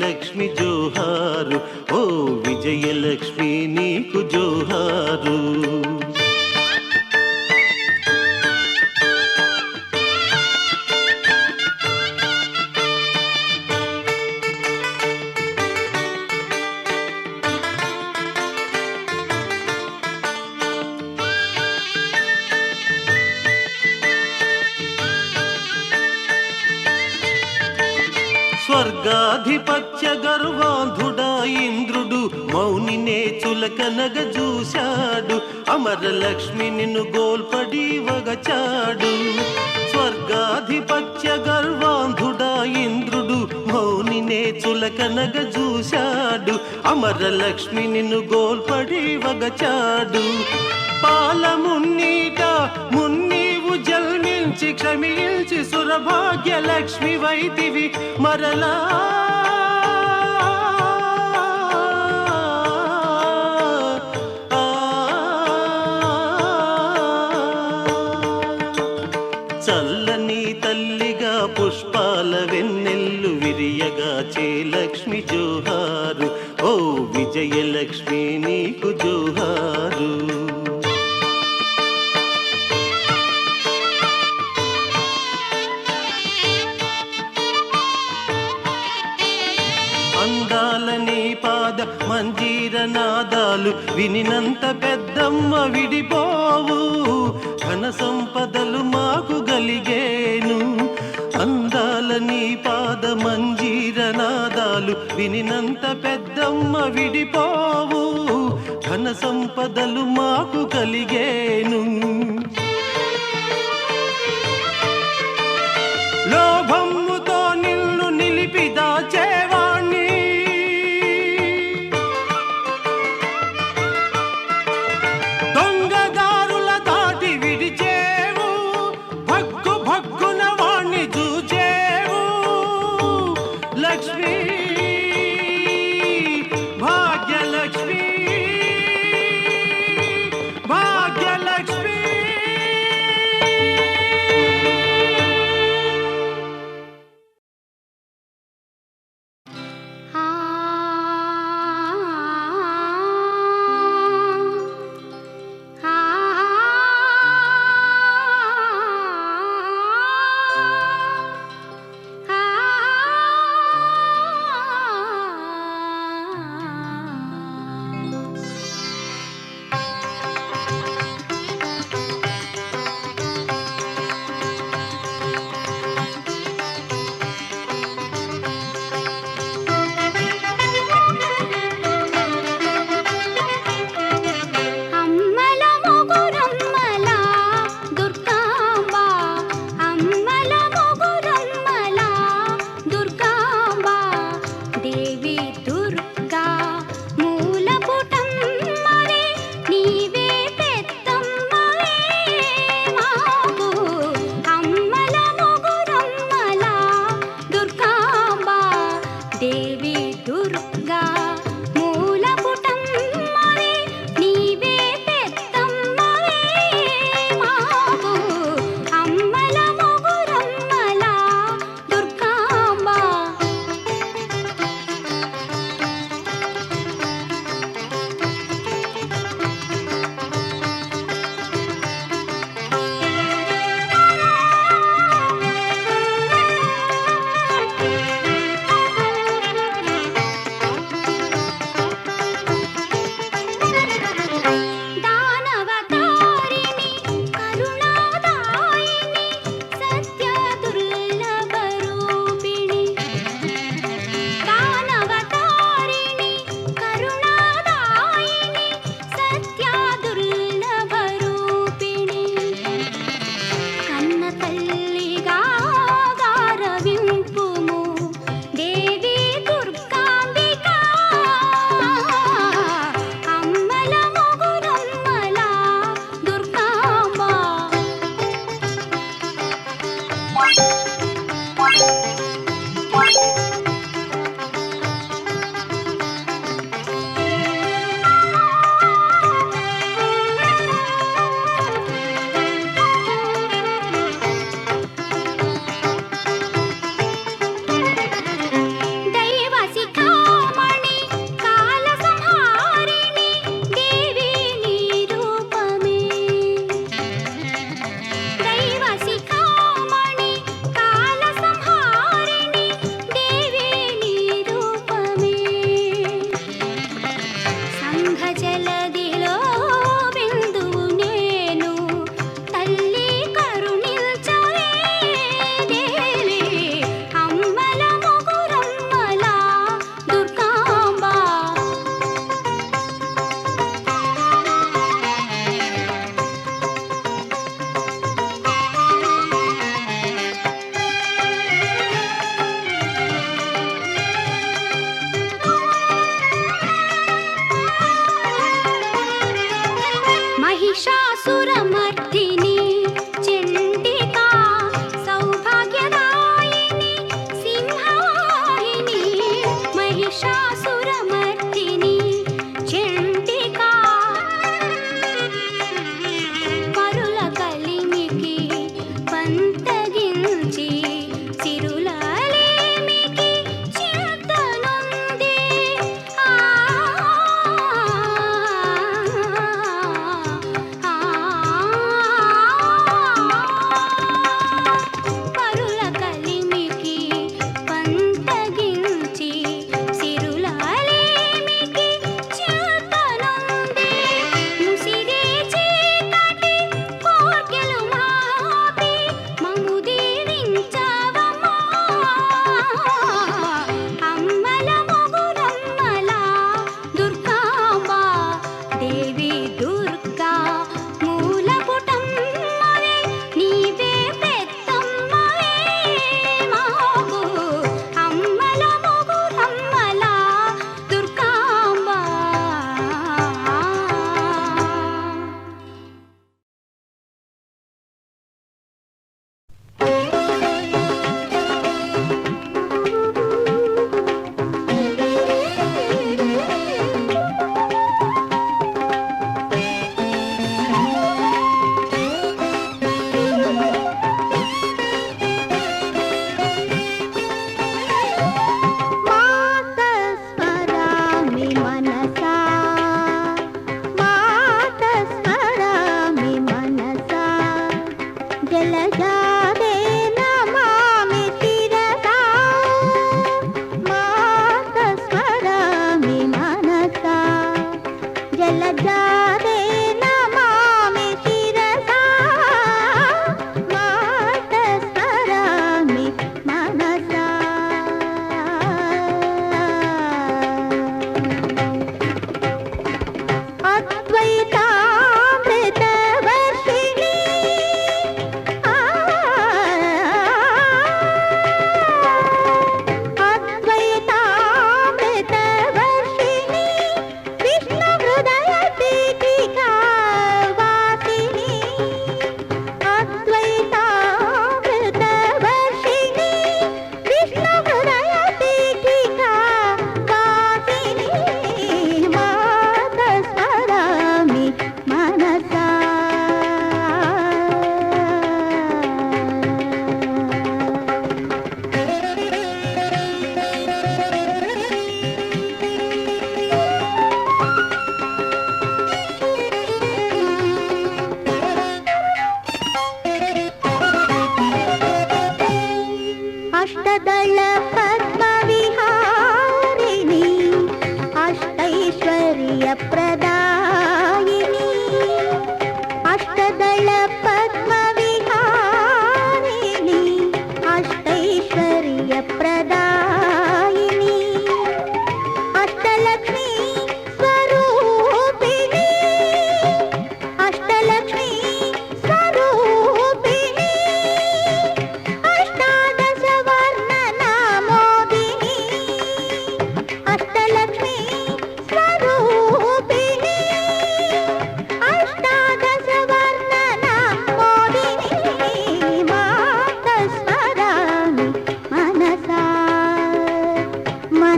లక్ష్మి జోహారు ఓ విజయలక్ష్మి నీకు జోహారు స్వర్గాధిపత్య గర్వాంధుడా ఇంద్రుడు మౌనినే చులకనగ చూశాడు అమరలక్ష్మి నిన్ను గోల్పడి వగచాడు స్వర్గాధిపత్య గర్వాంధుడా ఇంద్రుడు మౌనినే చులకనగ చూశాడు అమరలక్ష్మి నిన్ను గోల్పడి వగచాడు పాలమున్నీట మున్నీవు జల్మించి క్షమించి సురభాగ్య లక్ష్మి వైతివి మరలా చల్లని తల్లిగా పుష్పాల వెన్నెల్లు విరియగా లక్ష్మి జోహారు ఓ విజయలక్ష్మి నీకు జోహారు అందాలని పాద మంజీర నాదాలు వినినంత పెద్దమ్మ విడిపోవు ఘన సంపదలు మాకు గలిగేను అందాలని పాద మంజీర నాదాలు వినినంత పెద్దమ్మ విడిపోవు ఘన సంపదలు మాకు కలిగేను లోభముతో నిన్ను నిలిపి దాచేవాణ్ణి దొంగదారుల దాటి విడిచేవు భగ్గు భగ్గున వాణ్ణి చూచేవు లక్ష్మి భాగ్యలక్ష్మి భాగ్యలక్ష్మి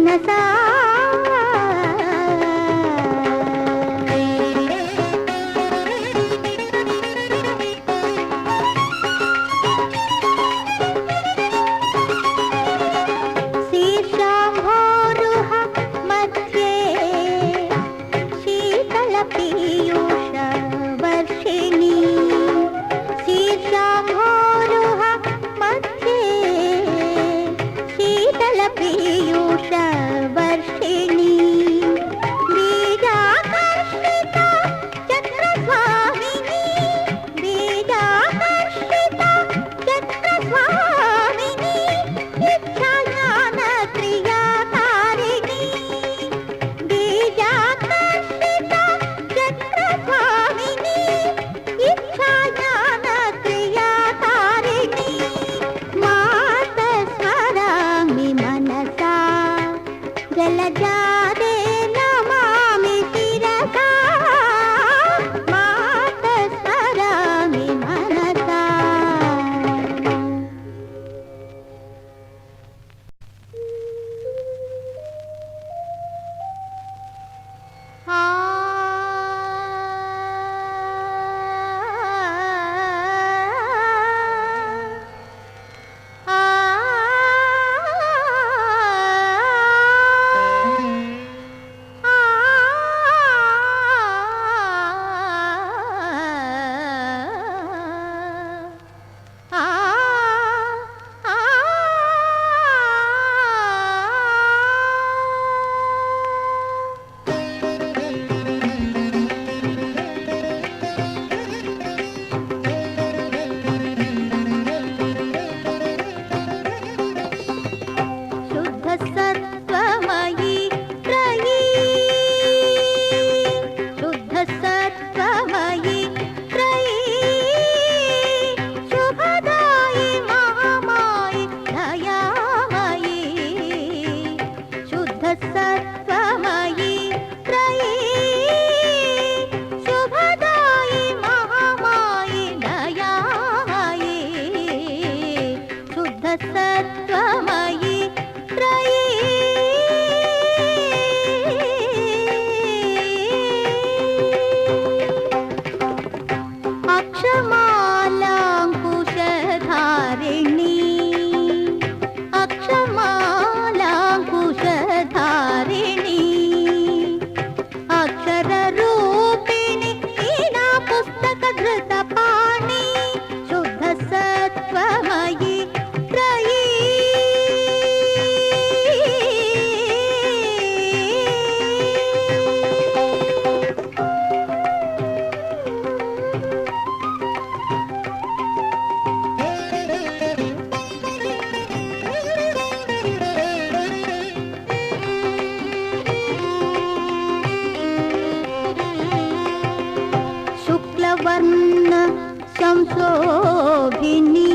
మనసా శీర్షాంభోరుహ మధ్యే శీతల పీయూష వర్షిణి శీర్షాంభోరుహ మధ్యే శీతల పీయూష వర్షిణి బీజాకర్షిత చక్రస్వామిని బీజాకర్షిత చక్రస్వామిని ఇచ్ఛాజ్ఞాన క్రియాకారిణి బీజాకర్షిత చక్రస్వామిని ఇచ్ఛాజ్ఞాన క్రియాకారిణి మాత స్మరామి మనసా జలజాదే నమామి శిరసా మాత స్మరామి మనసా ఆ శుద్ధ సత్వమయీ త్రయీ శుద్ధ సత్వమయీ త్రయీ శుభదాయి మహామాయి దయామయీ శుద్ధ సత్వమయీ త్రయీ శుభదాయి మహామాయి దయామయీ శుద్ధ సత్వమయీ త్రయీ అక్షమాలాంకుశధారిణి అక్షమాలాంకుశధారిణి అక్షర రూపిణి ఈనా పుస్తక ధృత పాణి శుద్ధ సత్వమయీ త్రయీ శుక్లవర్ణ సంశోభిని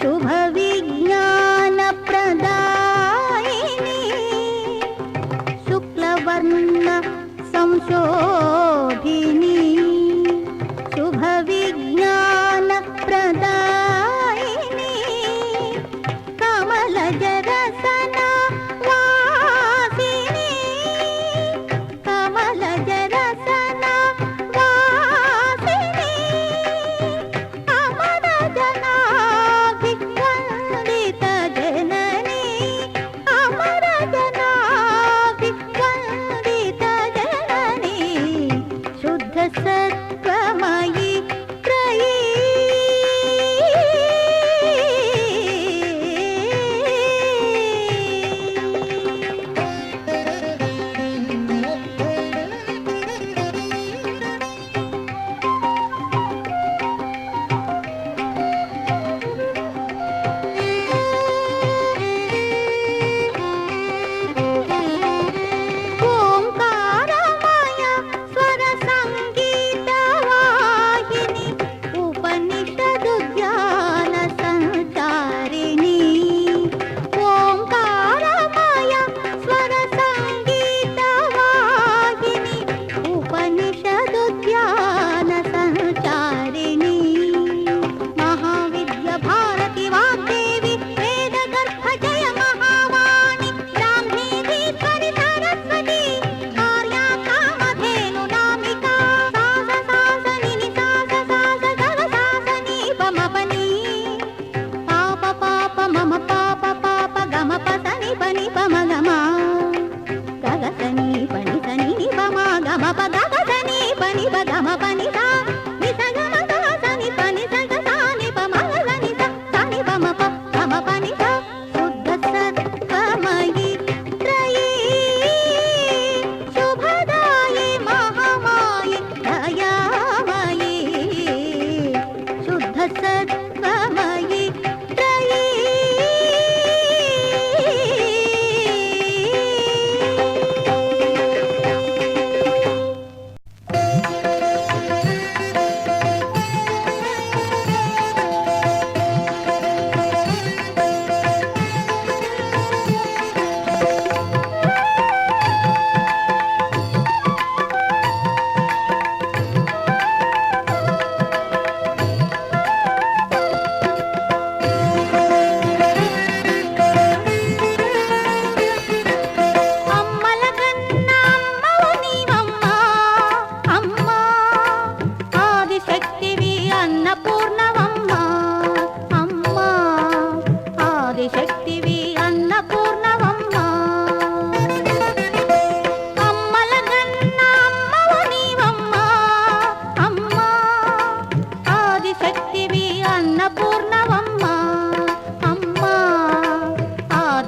శుభ విజ్ఞాన ప్రదాయిని శుక్లవర్ణ సంశోభిని శుభ విజ్ఞాన ప్రదాయిని కమలజ రసన వాసిని కమలజ రసన వాసిని అమర జనాభి వందిత జనని అమర జనాభి వందిత జనని శుద్ధ సత్వమయీ త్రయీ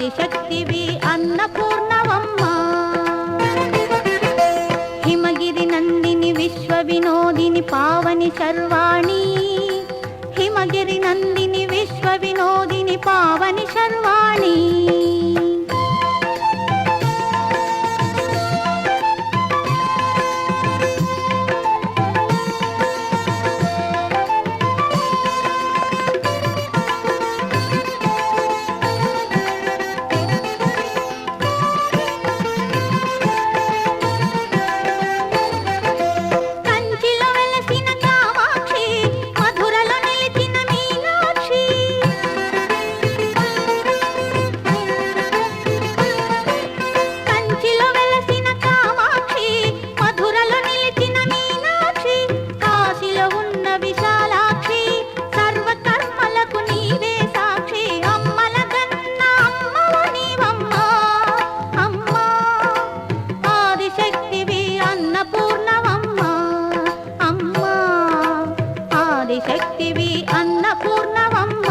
ఆదిశక్తివి అన్నపూర్ణవమ్మ. హిమగిరి నందిని విశ్వ వినోదిని పావని శర్వాణి. హిమగిరి నందిని విశ్వ వినోదిని పావని శర్వాణి. కంచిలో వెలసిన కామాక్షి, మధురలో నిలిచిన మీనాక్షి. కంచిలో వెలసిన కామాక్షి, మధురలో నిలిచిన మీనాక్షి. కాశీలో ఉన్న విశాలాక్షి, సర్వకర్మలకు నీవే సాక్షి. అమ్మల గన్న అమ్మవు నీవమ్మ. అమ్మ ఆదిశక్తివి అన్నపూర్ణవమ్మ. అమ్మ ఆదిశక్తివి అన్నపూర్ణవమ్మ.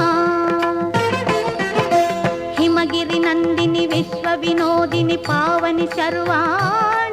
హిమగిరి నందిని విశ్వ వినోదిని పావని శర్వాణి.